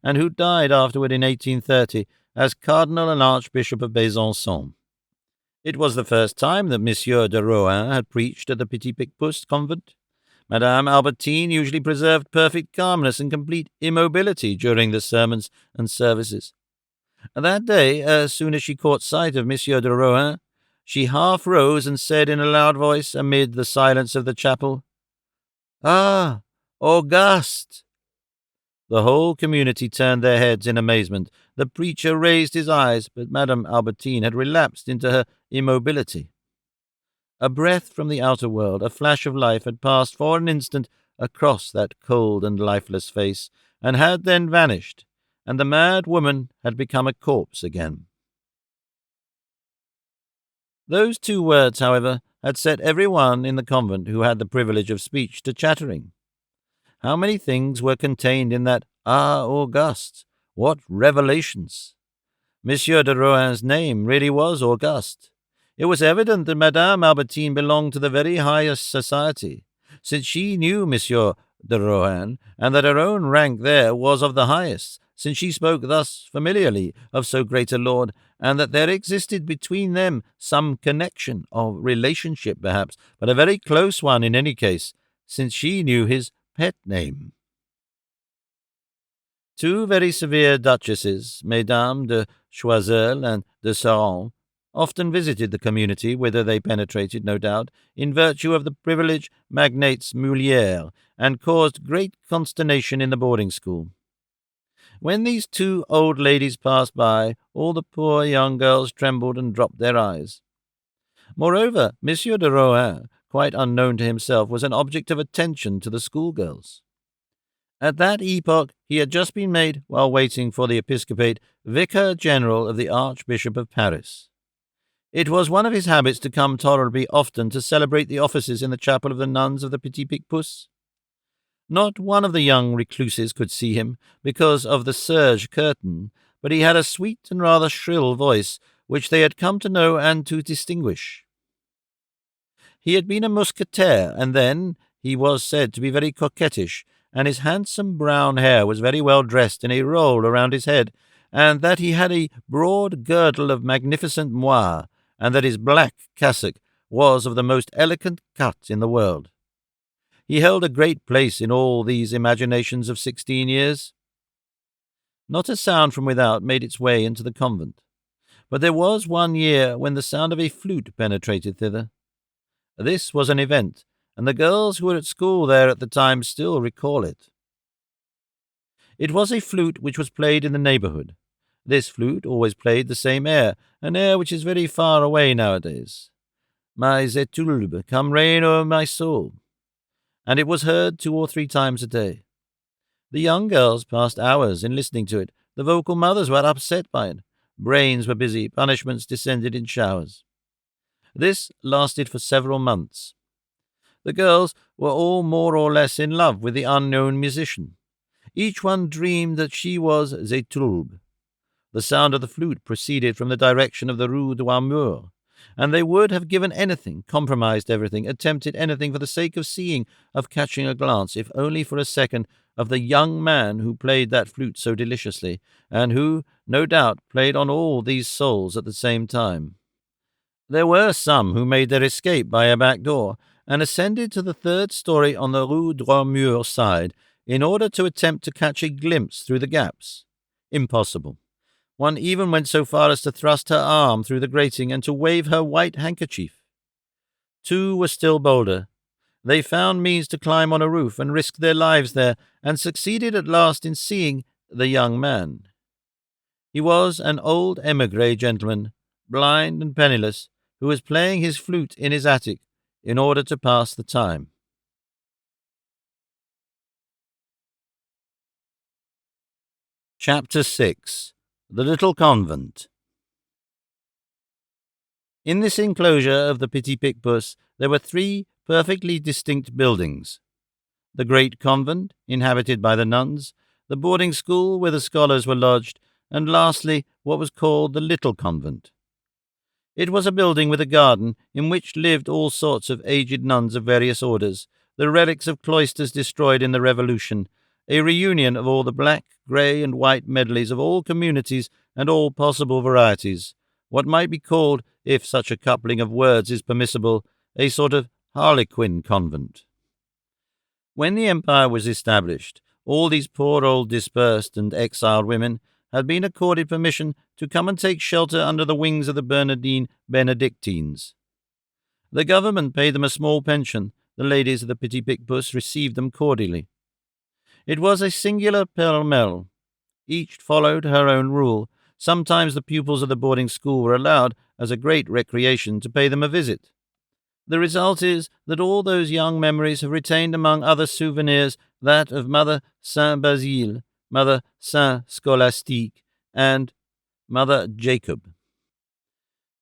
and who died afterward in 1830 as Cardinal and Archbishop of Besançon. It was the first time that Monsieur de Rohan had preached at the Petit piepus convent. Madame Albertine usually preserved perfect calmness and complete immobility during the sermons and services. That day, as soon as she caught sight of Monsieur de Rohan, she half rose and said in a loud voice, amid the silence of the chapel, "Ah, Auguste!" The whole community turned their heads in amazement. The preacher raised his eyes, but Madame Albertine had relapsed into her immobility. A breath from the outer world, a flash of life, had passed for an instant across that cold and lifeless face, and had then vanished, and the mad woman had become a corpse again. Those 2 words, however, had set every one in the convent who had the privilege of speech to chattering. How many things were contained in that "Ah, Auguste"? What revelations! Monsieur de Rohan's name really was Auguste. It was evident that Madame Albertine belonged to the very highest society, since she knew Monsieur de Rohan, and that her own rank there was of the highest, since she spoke thus familiarly of so great a lord, and that there existed between them some connection, of relationship perhaps, but a very close one in any case, since she knew his pet name. 2 very severe duchesses, Mesdames de Choiseul and de Saran, often visited the community, whither they penetrated, no doubt, in virtue of the privilege magnates Molière, and caused great consternation in the boarding school. When these 2 old ladies passed by, all the poor young girls trembled and dropped their eyes. Moreover, Monsieur de Rohan, quite unknown to himself, was an object of attention to the schoolgirls. At that epoch he had just been made, while waiting for the episcopate, Vicar General of the Archbishop of Paris. It was one of his habits to come tolerably often to celebrate the offices in the chapel of the nuns of the Petit piepus. Not one of the young recluses could see him, because of the serge curtain, but he had a sweet and rather shrill voice, which they had come to know and to distinguish. He had been a mousquetaire, and then he was said to be very coquettish, and his handsome brown hair was very well dressed in a roll around his head, and that he had a broad girdle of magnificent moire, and that his black cassock was of the most elegant cut in the world. He held a great place in all these imaginations of 16 years. Not a sound from without made its way into the convent, but there was one year when the sound of a flute penetrated thither. This was an event, and the girls who were at school there at the time still recall it. It was a flute which was played in the neighbourhood. This flute always played the same air, an air which is very far away nowadays. My Zetulbe, come reign o'er my soul. And it was heard 2 or 3 times a day. The young girls passed hours in listening to it. The vocal mothers were upset by it. Brains were busy. Punishments descended in showers. This lasted for several months. The girls were all more or less in love with the unknown musician. Each one dreamed that she was Zetulbe. The sound of the flute proceeded from the direction of the Rue de Warmur, and they would have given anything, compromised everything, attempted anything for the sake of seeing, of catching a glance, if only for a second, of the young man who played that flute so deliciously, and who, no doubt, played on all these souls at the same time. There were some who made their escape by a back door and ascended to the third story on the Rue Droit-Mur side in order to attempt to catch a glimpse through the gaps. Impossible. One even went so far as to thrust her arm through the grating and to wave her white handkerchief. Two were still bolder. They found means to climb on a roof and risk their lives there, and succeeded at last in seeing the young man. He was an old émigré gentleman, blind and penniless, who was playing his flute in his attic in order to pass the time. Chapter 6. The Little Convent. In this enclosure of the Petit piepus there were three perfectly distinct buildings: the great convent, inhabited by the nuns, the boarding school where the scholars were lodged, and lastly what was called the little convent. It was a building with a garden in which lived all sorts of aged nuns of various orders, the relics of cloisters destroyed in the Revolution, a reunion of all the black, grey, and white medleys of all communities and all possible varieties, what might be called, if such a coupling of words is permissible, a sort of harlequin convent. When the empire was established, all these poor old dispersed and exiled women had been accorded permission to come and take shelter under the wings of the Bernardine Benedictines. The government paid them a small pension. The ladies of the Petit piepus received them cordially. It was a singular pell-mell. Each followed her own rule. Sometimes the pupils of the boarding school were allowed, as a great recreation, to pay them a visit. The result is that all those young memories have retained among other souvenirs that of Mother Saint-Basile, Mother Saint-Scholastique, and Mother Jacob.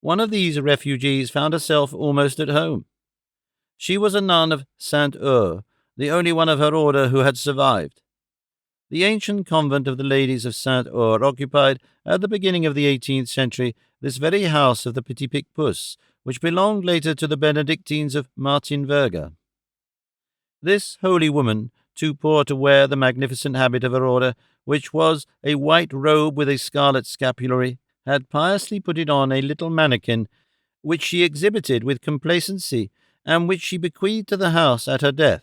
One of these refugees found herself almost at home. She was a nun of Saint-Ours, the only one of her order who had survived. The ancient convent of the Ladies of Saint-Ours occupied, at the beginning of the 18th century, this very house of the Petit piepus, which belonged later to the Benedictines of Martinverga. This holy woman, too poor to wear the magnificent habit of her order, which was a white robe with a scarlet scapulary, had piously put it on a little mannikin, which she exhibited with complacency, and which she bequeathed to the house at her death.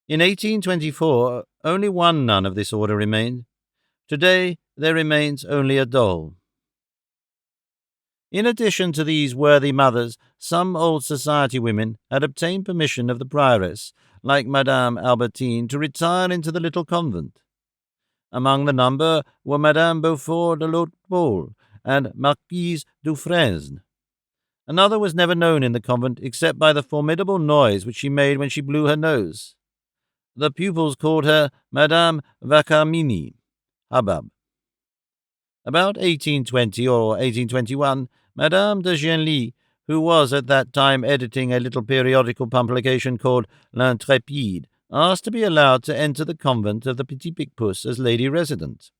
In 1824, only one nun of this order remained. Today there remains only a doll. In addition to these worthy mothers, some old society women had obtained permission of the prioress, like Madame Albertine, to retire into the little convent. Among the number were Madame Beaufort de l'Hautepole and Marquise Dufresne. Another was never known in the convent except by the formidable noise which she made when she blew her nose. The pupils called her Madame Vacamini, Hubbub. About 1820 or 1821, Madame de Genlis, who was at that time editing a little periodical publication called L'Intrépide, asked to be allowed to enter the convent of the Petit piepus as lady resident.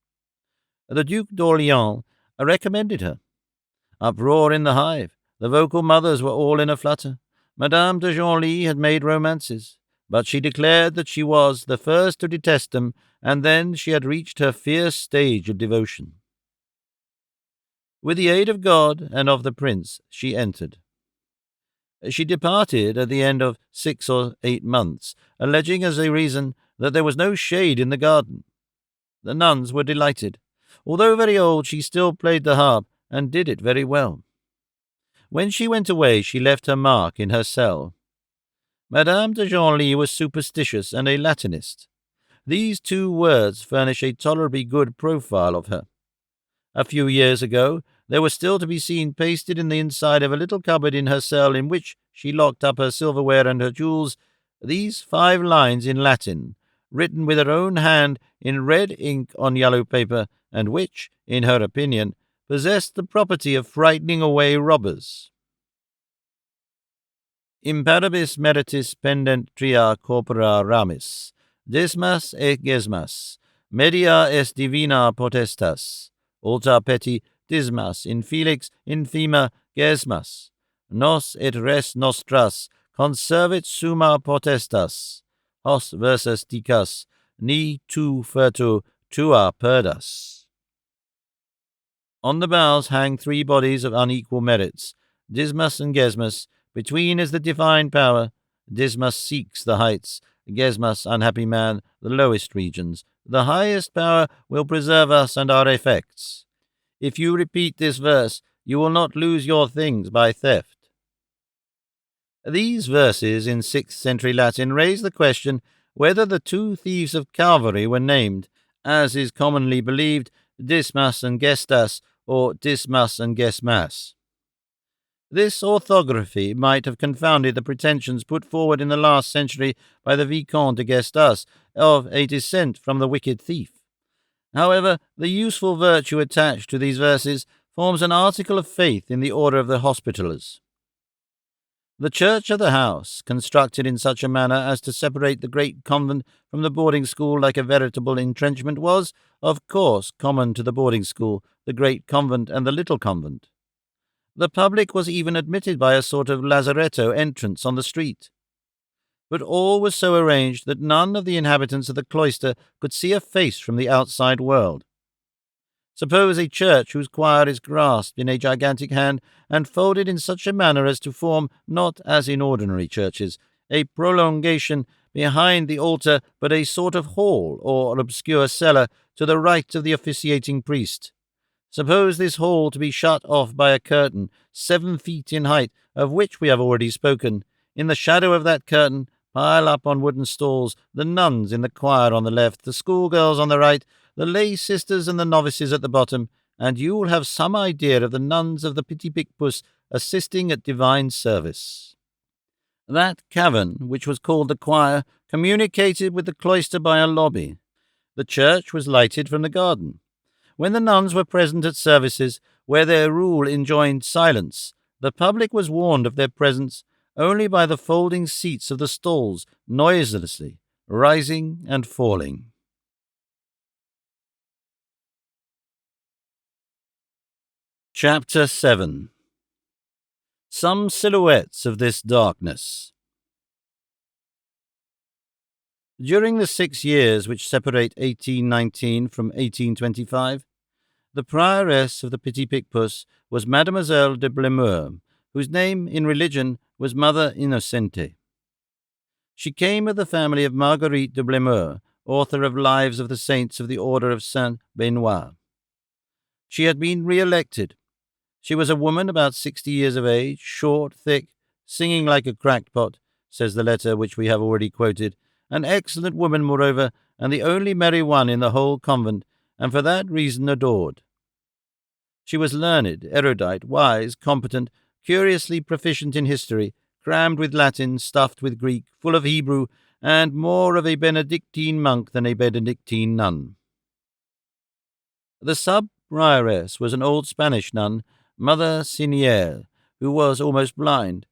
The Duke d'Orléans recommended her. Uproar in the hive. The vocal mothers were all in a flutter. Madame de Genlis had made romances, but she declared that she was the first to detest them, and then she had reached her fierce stage of devotion. With the aid of God and of the prince, she entered. She departed at the end of 6 or 8 months, alleging as a reason that there was no shade in the garden. The nuns were delighted. Although very old, she still played the harp, and did it very well. When she went away, she left her mark in her cell. Madame de Genlis was superstitious and a Latinist. These two words furnish a tolerably good profile of her. A few years ago, there was still to be seen pasted in the inside of a little cupboard in her cell in which she locked up her silverware and her jewels, these 5 lines in Latin, written with her own hand in red ink on yellow paper, and which, in her opinion, possessed the property of frightening away robbers. Imparibus meritis pendent tria corpora ramis, desmas et gesmas, media est divina potestas, ulta Petit dismas in felix infima gesmas, nos et res nostras conservit summa potestas, hos versus dicas, ni tu furtu tua perdas. On the boughs hang 3 bodies of unequal merits, Dismas and Gesmas. Between is the divine power. Dismas seeks the heights. Gesmas, unhappy man, the lowest regions. The highest power will preserve us and our effects. If you repeat this verse, you will not lose your things by theft. These verses in 6th century Latin raise the question whether the two thieves of Calvary were named, as is commonly believed, Dismas and Gestas, or Dismas and Gesmas. This orthography might have confounded the pretensions put forward in the last century by the Vicomte de Gestas of a descent from the wicked thief. However, the useful virtue attached to these verses forms an article of faith in the order of the Hospitallers. The church of the house, constructed in such a manner as to separate the great convent from the boarding school like a veritable entrenchment, was, of course, common to the boarding school, the great convent, and the little convent. The public was even admitted by a sort of lazaretto entrance on the street. But all was so arranged that none of the inhabitants of the cloister could see a face from the outside world. Suppose a church whose choir is grasped in a gigantic hand and folded in such a manner as to form, not as in ordinary churches, a prolongation behind the altar, but a sort of hall or obscure cellar to the right of the officiating priest. Suppose this hall to be shut off by a curtain 7 feet in height, of which we have already spoken. In the shadow of that curtain, pile up on wooden stalls the nuns in the choir on the left, the schoolgirls on the right, the lay sisters and the novices at the bottom, and you will have some idea of the nuns of the Petit piepus assisting at divine service. That cavern, which was called the choir, communicated with the cloister by a lobby. The church was lighted from the garden. When the nuns were present at services where their rule enjoined silence, the public was warned of their presence only by the folding seats of the stalls noiselessly rising and falling. Chapter 7. Some silhouettes of this darkness. During the 6 years which separate 1819 from 1825, the prioress of the Petit piepus was Mademoiselle de Blemeur, whose name in religion was Mother Innocente. She came of the family of Marguerite de Blemeur, author of Lives of the Saints of the Order of Saint-Benoît. She had been re-elected. She was a woman about 60 years of age, short, thick, singing like a crackpot, says the letter which we have already quoted, an excellent woman, moreover, and the only merry one in the whole convent, and for that reason adored. She was learned, erudite, wise, competent, curiously proficient in history, crammed with Latin, stuffed with Greek, full of Hebrew, and more of a Benedictine monk than a Benedictine nun. The sub-prioress was an old Spanish nun, Mother Sinière, who was almost blind.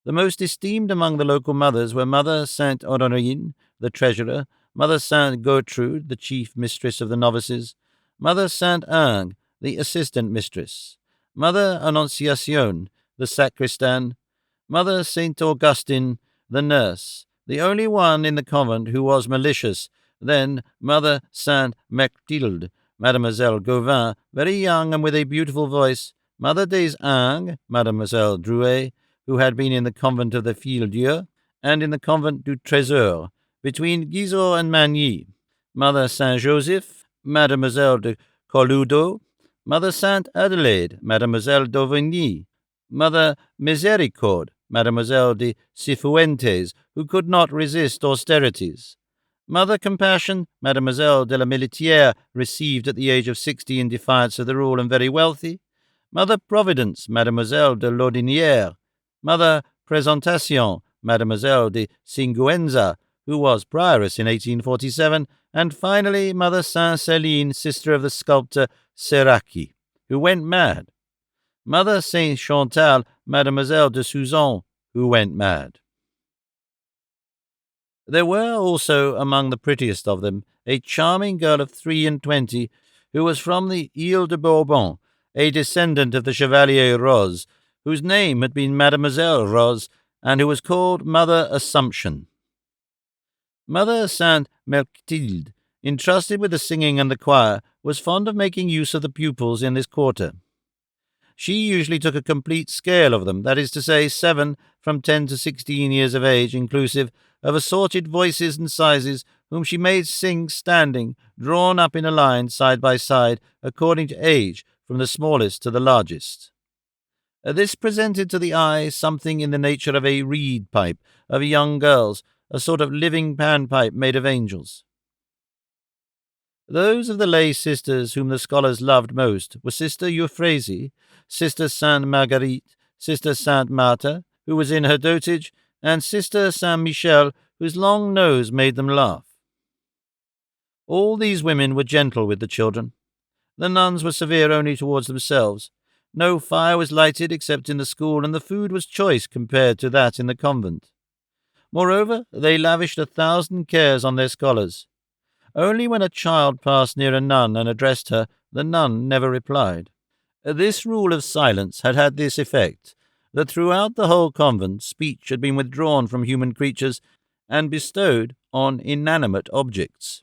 The most esteemed among the local mothers were Mother Sainte Honorine, the treasurer, Mother Sainte Gertrude, the chief mistress of the novices, Mother Sainte Inge, the assistant mistress, Mother Annonciation, the sacristan, Mother Saint Augustine, the nurse, the only one in the convent who was malicious, then Mother Sainte Mechtilde, Mademoiselle Gauvin, very young and with a beautiful voice, Mother des Inges, Mademoiselle Drouet, who had been in the convent of the Fille-Dieu, and in the convent du Trésor, between Guizot and Magny, Mother Saint-Joseph, Mademoiselle de Coludo, Mother Sainte-Adelaide, Mademoiselle d'Auvigny, Mother Misérables, Mademoiselle de Cifuentes, who could not resist austerities, Mother Compassion, Mademoiselle de la Militière, received at the age of 60 in defiance of the rule and very wealthy, Mother Providence, Mademoiselle de Laudinière, Mother Présentation, Mademoiselle de Singuenza, who was prioress in 1847, and finally Mother Saint-Céline, sister of the sculptor Serracchi, who went mad. Mother Saint-Chantal, Mademoiselle de Suzon, who went mad. There were also among the prettiest of them a charming girl of 23, who was from the Ile de Bourbon, a descendant of the Chevalier Rose, whose name had been Mademoiselle Rose, and who was called Mother Assumption. Mother Sainte Mechtilde, entrusted with the singing and the choir, was fond of making use of the pupils in this quarter. She usually took a complete scale of them, that is to say, 7 from 10 to 16 years of age inclusive, of assorted voices and sizes, whom she made sing standing, drawn up in a line side by side, according to age, from the smallest to the largest. This presented to the eye something in the nature of a reed pipe of young girls, a sort of living panpipe made of angels. Those of the lay sisters whom the scholars loved most were Sister Euphrasie, Sister Sainte Marguerite, Sister Sainte Marthe, who was in her dotage, and Sister Saint Michel, whose long nose made them laugh. All these women were gentle with the children. The nuns were severe only towards themselves. No fire was lighted except in the school, and the food was choice compared to that in the convent. Moreover, they lavished 1,000 cares on their scholars. Only when a child passed near a nun and addressed her, the nun never replied. This rule of silence had had this effect, that throughout the whole convent speech had been withdrawn from human creatures and bestowed on inanimate objects.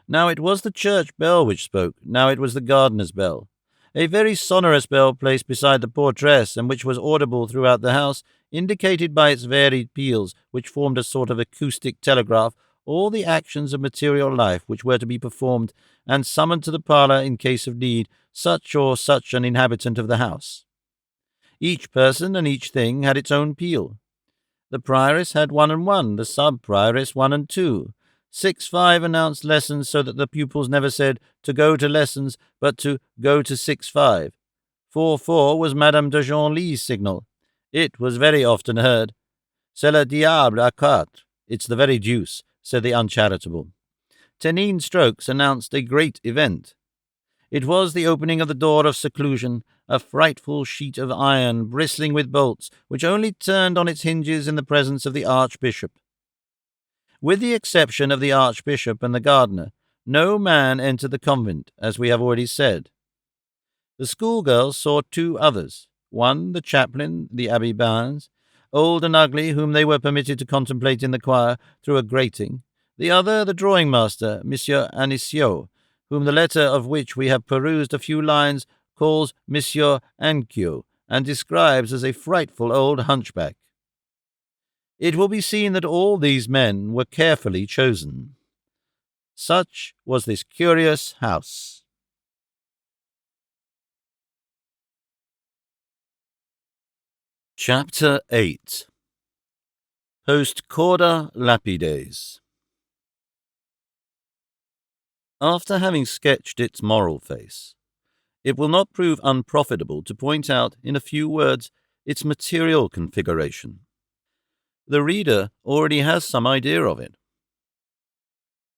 Now it was the church bell which spoke, now it was the gardener's bell. A very sonorous bell placed beside the portress, and which was audible throughout the house, indicated by its varied peals, which formed a sort of acoustic telegraph, all the actions of material life which were to be performed, and summoned to the parlour, in case of need, such or such an inhabitant of the house. Each person and each thing had its own peal. The prioress had 1 and 1, the sub-prioress 1 and 2. 6-5 announced lessons, so that the pupils never said to go to lessons, but to go to 6-5. 4-4 was Madame de Genlis's signal. It was very often heard. C'est le diable à 4. It's the very deuce, said the uncharitable. 10 strokes announced a great event. It was the opening of the door of seclusion, a frightful sheet of iron bristling with bolts, which only turned on its hinges in the presence of the archbishop. With the exception of the archbishop and the gardener, no man entered the convent, as we have already said. The schoolgirls saw 2 others, one the chaplain, the Abbé Bains, old and ugly, whom they were permitted to contemplate in the choir through a grating, the other the drawing-master, Monsieur Anicio, whom the letter of which we have perused a few lines calls Monsieur Anquio, and describes as a frightful old hunchback. It will be seen that all these men were carefully chosen. Such was this curious house. Chapter 8. Post Corda Lapides. After having sketched its moral face, it will not prove unprofitable to point out in a few words its material configuration. The reader already has some idea of it.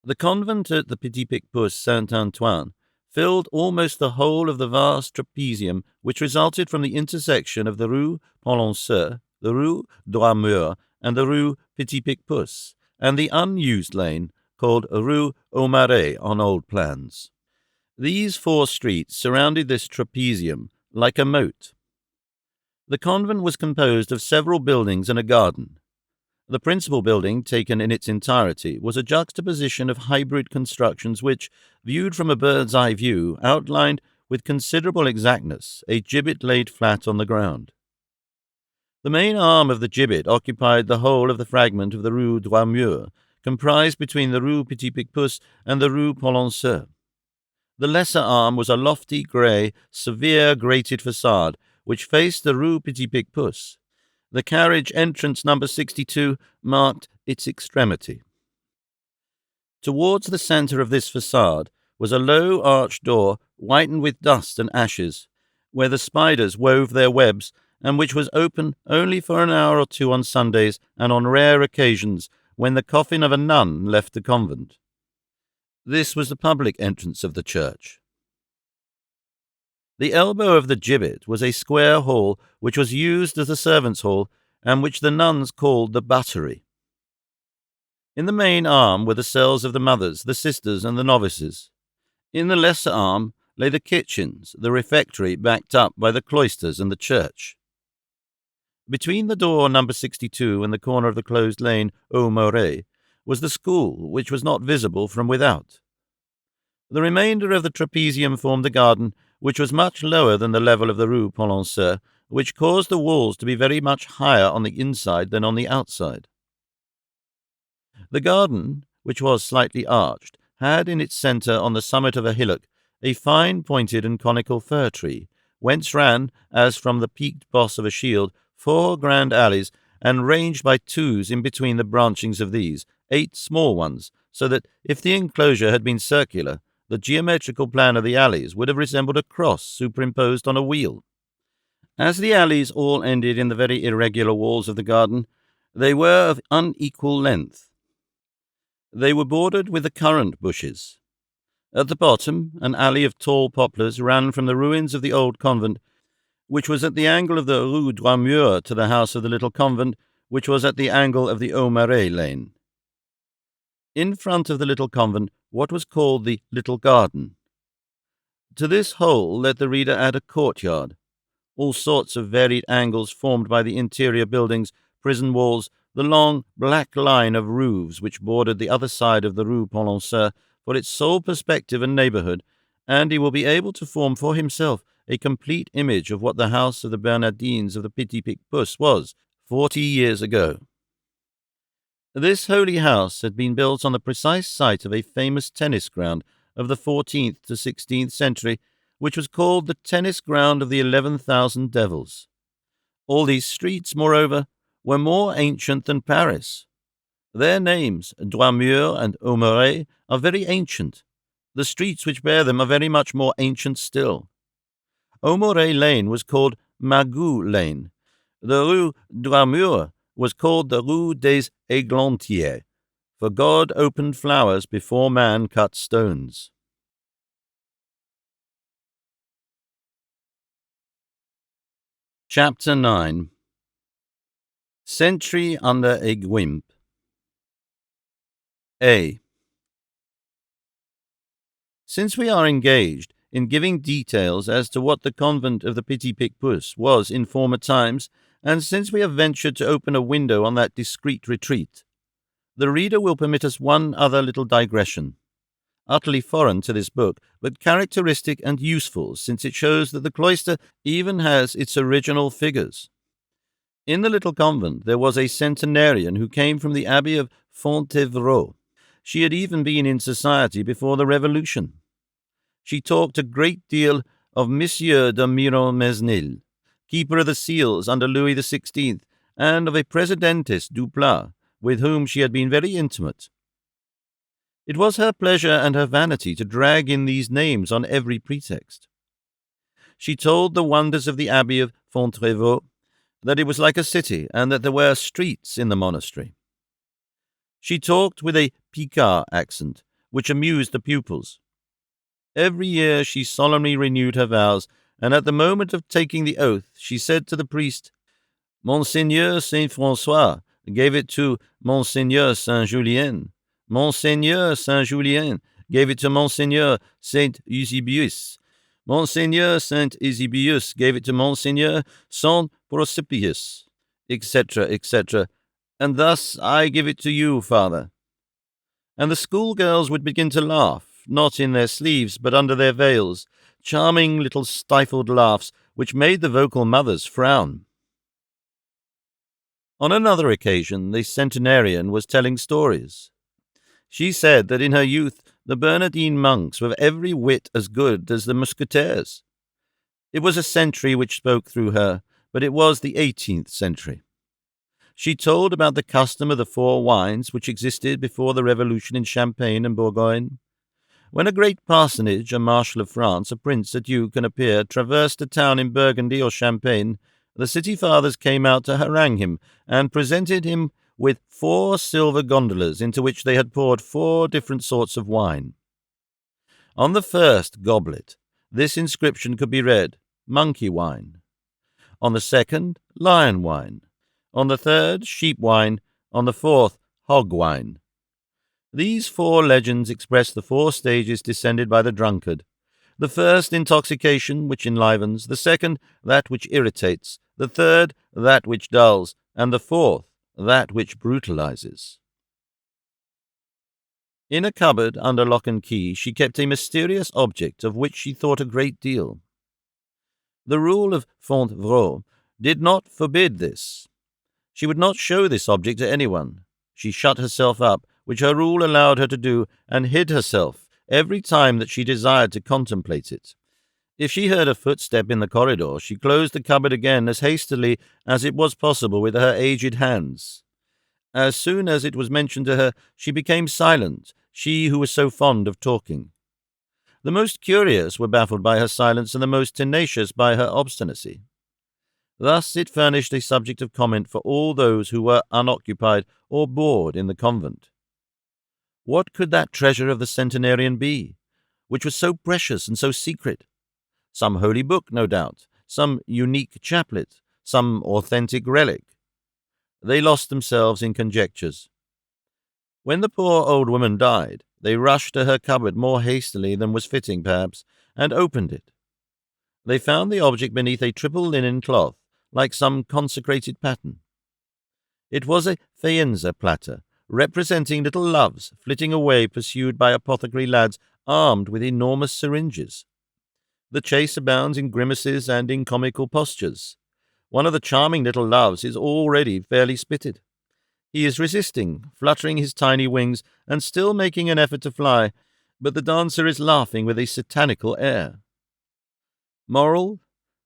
The convent at the Petit piepus Saint-Antoine filled almost the whole of the vast trapezium which resulted from the intersection of the Rue Polonceau, the Rue Droit-Mur, and the Rue Petit piepus, and the unused lane called Rue aux Marais on old plans. These 4 streets surrounded this trapezium like a moat. The convent was composed of several buildings and a garden. The principal building, taken in its entirety, was a juxtaposition of hybrid constructions which, viewed from a bird's-eye view, outlined with considerable exactness a gibbet laid flat on the ground. The main arm of the gibbet occupied the whole of the fragment of the Rue Droit-Mur, comprised between the Rue Petit piepus and the Rue Polonceau. The lesser arm was a lofty, grey, severe grated façade, which faced the Rue Petit piepus. The carriage entrance number 62 marked its extremity. Towards the centre of this façade was a low arched door whitened with dust and ashes, where the spiders wove their webs, and which was open only for an hour or 2 on Sundays and on rare occasions when the coffin of a nun left the convent. This was the public entrance of the church. The elbow of the gibbet was a square hall which was used as the servants' hall, and which the nuns called the buttery. In the main arm were the cells of the mothers, the sisters, and the novices. In the lesser arm lay the kitchens, the refectory backed up by the cloisters and the church. Between the door number 62 and the corner of the closed lane aux Marais was the school, which was not visible from without. The remainder of the trapezium formed the garden, which was much lower than the level of the Rue Polonceau, which caused the walls to be very much higher on the inside than on the outside. The garden, which was slightly arched, had in its centre on the summit of a hillock a fine pointed and conical fir tree, whence ran, as from the peaked boss of a shield, 4 grand alleys, and ranged by twos in between the branchings of these, 8 small ones, so that if the enclosure had been circular, the geometrical plan of the alleys would have resembled a cross superimposed on a wheel. As the alleys all ended in the very irregular walls of the garden, they were of unequal length. They were bordered with the currant bushes. At the bottom, an alley of tall poplars ran from the ruins of the old convent, which was at the angle of the Rue Droit-Mur, to the house of the little convent, which was at the angle of the Aumarais lane. In front of the little convent, what was called the little garden. To this whole let the reader add a courtyard, all sorts of varied angles formed by the interior buildings, prison walls, the long black line of roofs which bordered the other side of the Rue Polonceau for its sole perspective and neighbourhood, and he will be able to form for himself a complete image of what the house of the Bernardines of the Petit piepus was 40 years ago. This holy house had been built on the precise site of a famous tennis ground of the 14th to 16th century, which was called the tennis ground of the 11,000 devils. All these streets, moreover, were more ancient than Paris. Their names, Droit-Mur and Aumarais, are very ancient. The streets which bear them are very much more ancient still. Aumarais Lane was called Magou Lane. The Rue Droit-Mur was called the Rue des Églantiers, for God opened flowers before man cut stones. Chapter 9. Sentry under a Guimpe. A. Since we are engaged in giving details as to what the convent of the Petit piepus was in former times, and since we have ventured to open a window on that discreet retreat, the reader will permit us one other little digression, utterly foreign to this book, but characteristic and useful, since it shows that the cloister even has its original figures. In the little convent there was a centenarian who came from the abbey of Fontevraud. She had even been in society before the Revolution. She talked a great deal of Monsieur de Miromesnil, keeper of the seals under Louis XVI, and of a Presidentes Duplat, with whom she had been very intimate. It was her pleasure and her vanity to drag in these names on every pretext. She told the wonders of the abbey of Fontevraud, that it was like a city, and that there were streets in the monastery. She talked with a Picard accent, which amused the pupils. Every year she solemnly renewed her vows, and at the moment of taking the oath she said to the priest, Monseigneur Saint-François gave it to Monseigneur Saint-Julien. Monseigneur Saint-Julien gave it to Monseigneur Saint-Eusebius. Monseigneur Saint-Eusebius gave it to Monseigneur Saint-Procopius, etc., etc., and thus I give it to you, Father. And the schoolgirls would begin to laugh, not in their sleeves, but under their veils, charming little stifled laughs which made the vocal mothers frown. On another occasion, the centenarian was telling stories. She said that in her youth the Bernardine monks were every whit as good as the Musketeers. It was a century which spoke through her, but it was the 18th century. She told about the custom of the 4 wines which existed before the Revolution in Champagne and Bourgogne. When a great parsonage, a marshal of France, a prince, a duke, and a peer traversed a town in Burgundy or Champagne, the city fathers came out to harangue him and presented him with 4 silver gondolas into which they had poured 4 different sorts of wine. On the first goblet, this inscription could be read, monkey wine. On the second, lion wine. On the third, sheep wine. On the fourth, hog wine. These 4 legends express the 4 stages descended by the drunkard. The first, intoxication, which enlivens. The second, that which irritates. The third, that which dulls. And the fourth, that which brutalizes. In a cupboard under lock and key she kept a mysterious object of which she thought a great deal. The rule of Fontevraud did not forbid this. She would not show this object to anyone. She shut herself up, which her rule allowed her to do, and hid herself every time that she desired to contemplate it. If she heard a footstep in the corridor, she closed the cupboard again as hastily as it was possible with her aged hands. As soon as it was mentioned to her, she became silent, she who was so fond of talking. The most curious were baffled by her silence, and the most tenacious by her obstinacy. Thus it furnished a subject of comment for all those who were unoccupied or bored in the convent. What could that treasure of the centenarian be, which was so precious and so secret? Some holy book, no doubt, some unique chaplet, some authentic relic. They lost themselves in conjectures. When the poor old woman died, they rushed to her cupboard more hastily than was fitting, perhaps, and opened it. They found the object beneath a triple linen cloth, like some consecrated pattern. It was a Faenza platter, representing little loves flitting away pursued by apothecary lads armed with enormous syringes. The chase abounds in grimaces and in comical postures. One of the charming little loves is already fairly spitted. He is resisting, fluttering his tiny wings, and still making an effort to fly, but the dancer is laughing with a satanical air. Moral: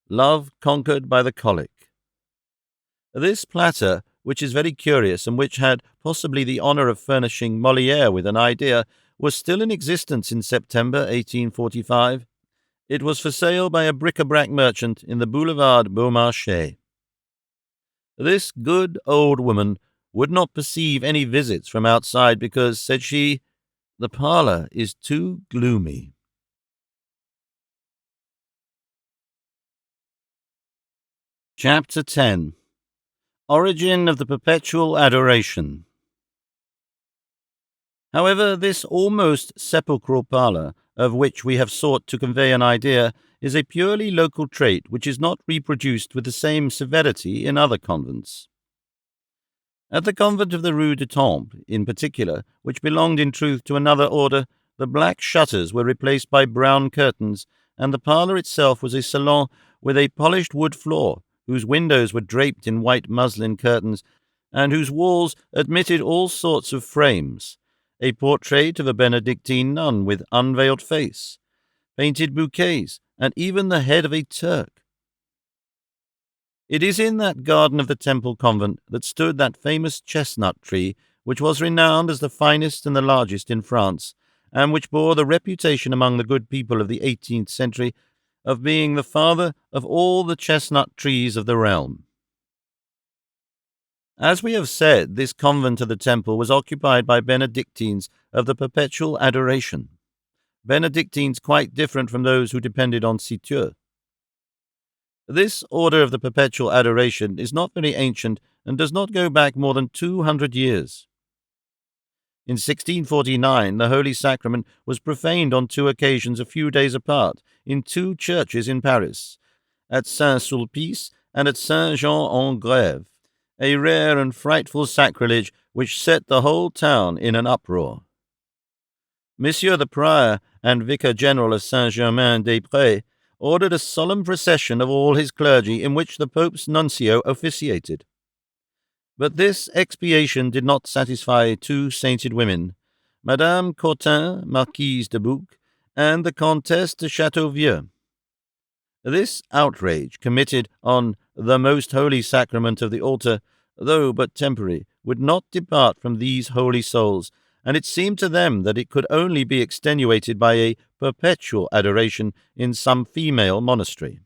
love conquered by the colic. This platter, which is very curious and which had possibly the honour of furnishing Molière with an idea, was still in existence in September 1845. It was for sale by a bric-a-brac merchant in the Boulevard Beaumarchais. This good old woman would not perceive any visits from outside because, said she, the parlour is too gloomy. Chapter 10. Origin of the Perpetual Adoration. However, this almost sepulchral parlour, of which we have sought to convey an idea, is a purely local trait which is not reproduced with the same severity in other convents. At the convent of the Rue du Temple, in particular, which belonged in truth to another order, the black shutters were replaced by brown curtains, and the parlour itself was a salon with a polished wood floor, whose windows were draped in white muslin curtains, and whose walls admitted all sorts of frames, a portrait of a Benedictine nun with unveiled face, painted bouquets, and even the head of a Turk. It is in that garden of the Temple convent that stood that famous chestnut tree, which was renowned as the finest and the largest in France, and which bore the reputation among the good people of the 18th century of being the father of all the chestnut trees of the realm. As we have said, this convent of the Temple was occupied by Benedictines of the Perpetual Adoration, Benedictines quite different from those who depended on Citeaux. This order of the Perpetual Adoration is not very ancient and does not go back more than 200 years. In 1649, the Holy Sacrament was profaned on two occasions a few days apart in two churches in Paris, at Saint-Sulpice and at Saint-Jean-en-Grève, a rare and frightful sacrilege which set the whole town in an uproar. Monsieur the Prior and Vicar General of Saint-Germain-des-Prés ordered a solemn procession of all his clergy in which the Pope's nuncio officiated. But this expiation did not satisfy two sainted women, Madame Courtin, Marquise de Bouc, and the Comtesse de Chateauvieux. This outrage, committed on the most holy sacrament of the altar, though but temporary, would not depart from these holy souls, and it seemed to them that it could only be extenuated by a perpetual adoration in some female monastery.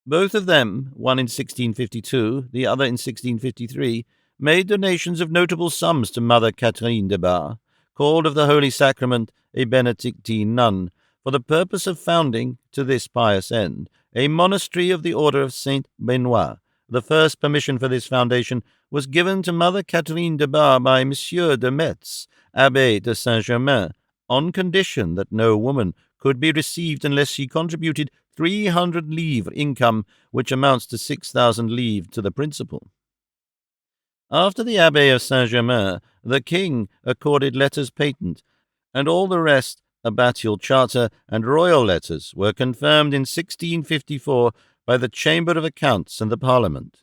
Both of them, one in 1652, the other in 1653, made donations of notable sums to Mother Catherine de Bar, called of the Holy Sacrament a Benedictine nun, for the purpose of founding, to this pious end, a monastery of the order of Saint Benoit. The first permission for this foundation was given to Mother Catherine de Bar by Monsieur de Metz, Abbé de Saint-Germain, on condition that no woman could be received unless she contributed 300 livres income, which amounts to 6,000 livres to the principal. After the Abbé of Saint-Germain, the king accorded letters patent, and all the rest abbatial charter, and royal letters were confirmed in 1654 by the Chamber of Accounts and the Parliament.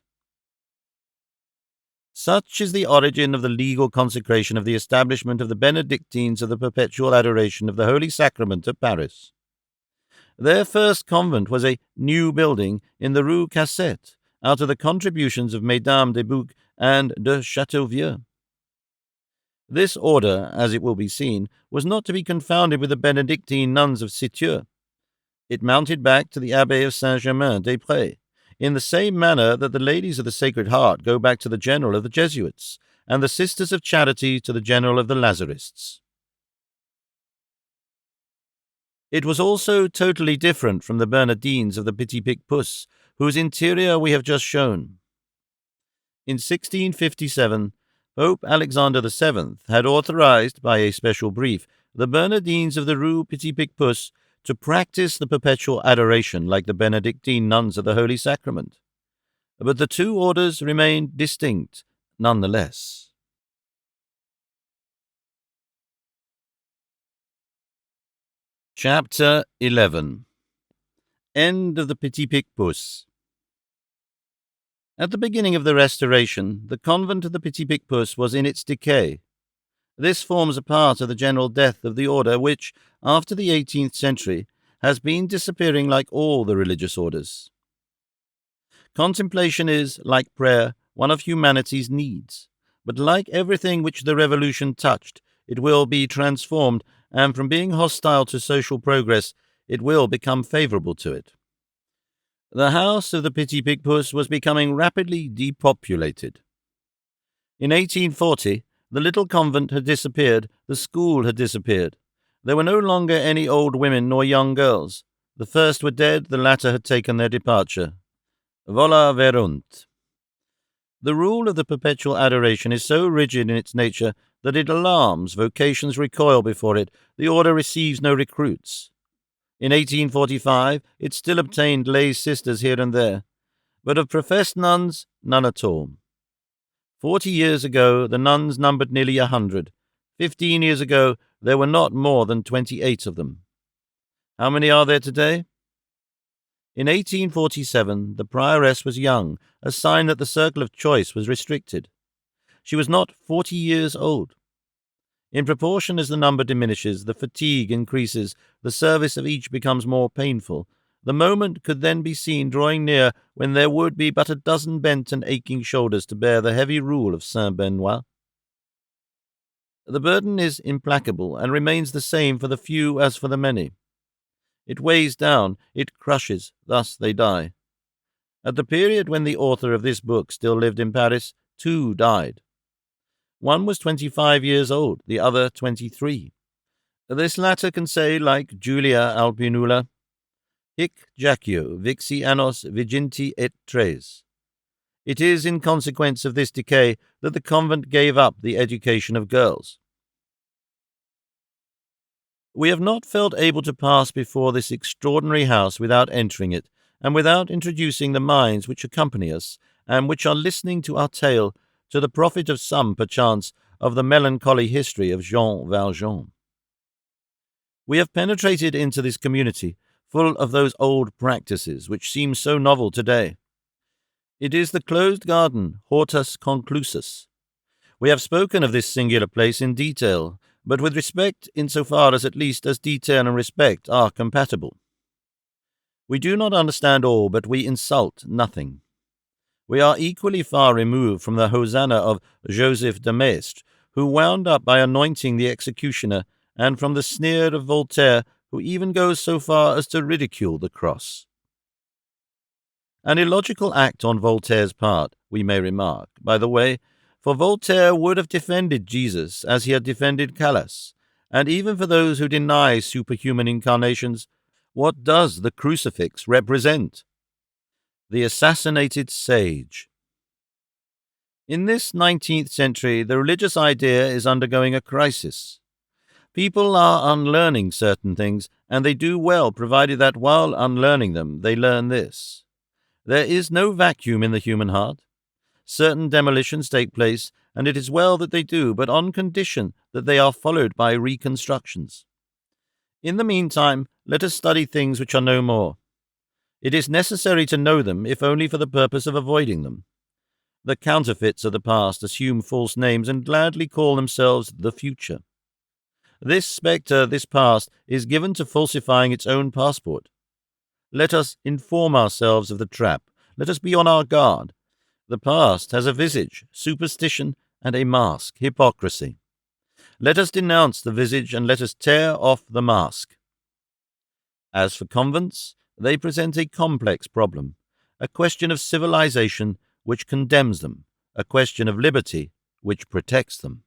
Such is the origin of the legal consecration of the establishment of the Benedictines of the Perpetual Adoration of the Holy Sacrament at Paris. Their first convent was a new building in the Rue Cosette, out of the contributions of Mesdames de Bouc and de Chateauvieux. This order, as it will be seen, was not to be confounded with the Benedictine nuns of Citeaux. It mounted back to the Abbey of Saint-Germain-des-Prés, in the same manner that the Ladies of the Sacred Heart go back to the General of the Jesuits, and the Sisters of Charity to the General of the Lazarists. It was also totally different from the Bernardines of the Petit piepus, whose interior we have just shown. In 1657, Pope Alexander VII had authorized, by a special brief, the Bernardines of the Rue Petit piepus to practice the perpetual adoration like the Benedictine nuns of the Holy Sacrament. But the two orders remained distinct nonetheless. Chapter 11. End of the Petit piepus. At the beginning of the Restoration, the convent of the Petit piepus was in its decay. This forms a part of the general death of the order which, after the 18th century, has been disappearing like all the religious orders. Contemplation is, like prayer, one of humanity's needs, but like everything which the Revolution touched, it will be transformed, and from being hostile to social progress, it will become favorable to it. The house of the Petit piepus was becoming rapidly depopulated. In 1840, the little convent had disappeared, the school had disappeared. There were no longer any old women nor young girls. The first were dead, the latter had taken their departure. Vola verunt. The rule of the perpetual adoration is so rigid in its nature that it alarms, vocations recoil before it, the order receives no recruits. In 1845, it still obtained lay sisters here and there, but of professed nuns, none at all. 40 years ago, the nuns numbered nearly 100. 15 years ago, there were not more than 28 of them. How many are there today? In 1847, the prioress was young, a sign that the circle of choice was restricted. She was not 40 years old. In proportion as the number diminishes, the fatigue increases, the service of each becomes more painful. The moment could then be seen drawing near when there would be but a dozen bent and aching shoulders to bear the heavy rule of Saint Benoit. The burden is implacable and remains the same for the few as for the many. It weighs down, it crushes, thus they die. At the period when the author of this book still lived in Paris, 2 died. One was 25 years old, the other 23. This latter can say, like Julia Alpinula, Hic jacio vixi annos viginti et tres. It is in consequence of this decay that the convent gave up the education of girls. We have not felt able to pass before this extraordinary house without entering it, and without introducing the minds which accompany us, and which are listening to our tale, to the profit of some, perchance, of the melancholy history of Jean Valjean. We have penetrated into this community, full of those old practices which seem so novel today. It is the closed garden, hortus conclusus. We have spoken of this singular place in detail, but with respect insofar as at least as detail and respect are compatible. We do not understand all, but we insult nothing. We are equally far removed from the Hosanna of Joseph de Maistre, who wound up by anointing the executioner, and from the sneer of Voltaire, who even goes so far as to ridicule the cross. An illogical act on Voltaire's part, we may remark, by the way, for Voltaire would have defended Jesus as he had defended Calas, and even for those who deny superhuman incarnations, what does the crucifix represent? The assassinated sage. In this 19th century, the religious idea is undergoing a crisis. People are unlearning certain things, and they do well, provided that while unlearning them, they learn this. There is no vacuum in the human heart. Certain demolitions take place, and it is well that they do, but on condition that they are followed by reconstructions. In the meantime, let us study things which are no more. It is necessary to know them, if only for the purpose of avoiding them. The counterfeits of the past assume false names and gladly call themselves the future. This spectre, this past, is given to falsifying its own passport. Let us inform ourselves of the trap. Let us be on our guard. The past has a visage, superstition, and a mask, hypocrisy. Let us denounce the visage and let us tear off the mask. As for convents, they present a complex problem, a question of civilization which condemns them, a question of liberty which protects them.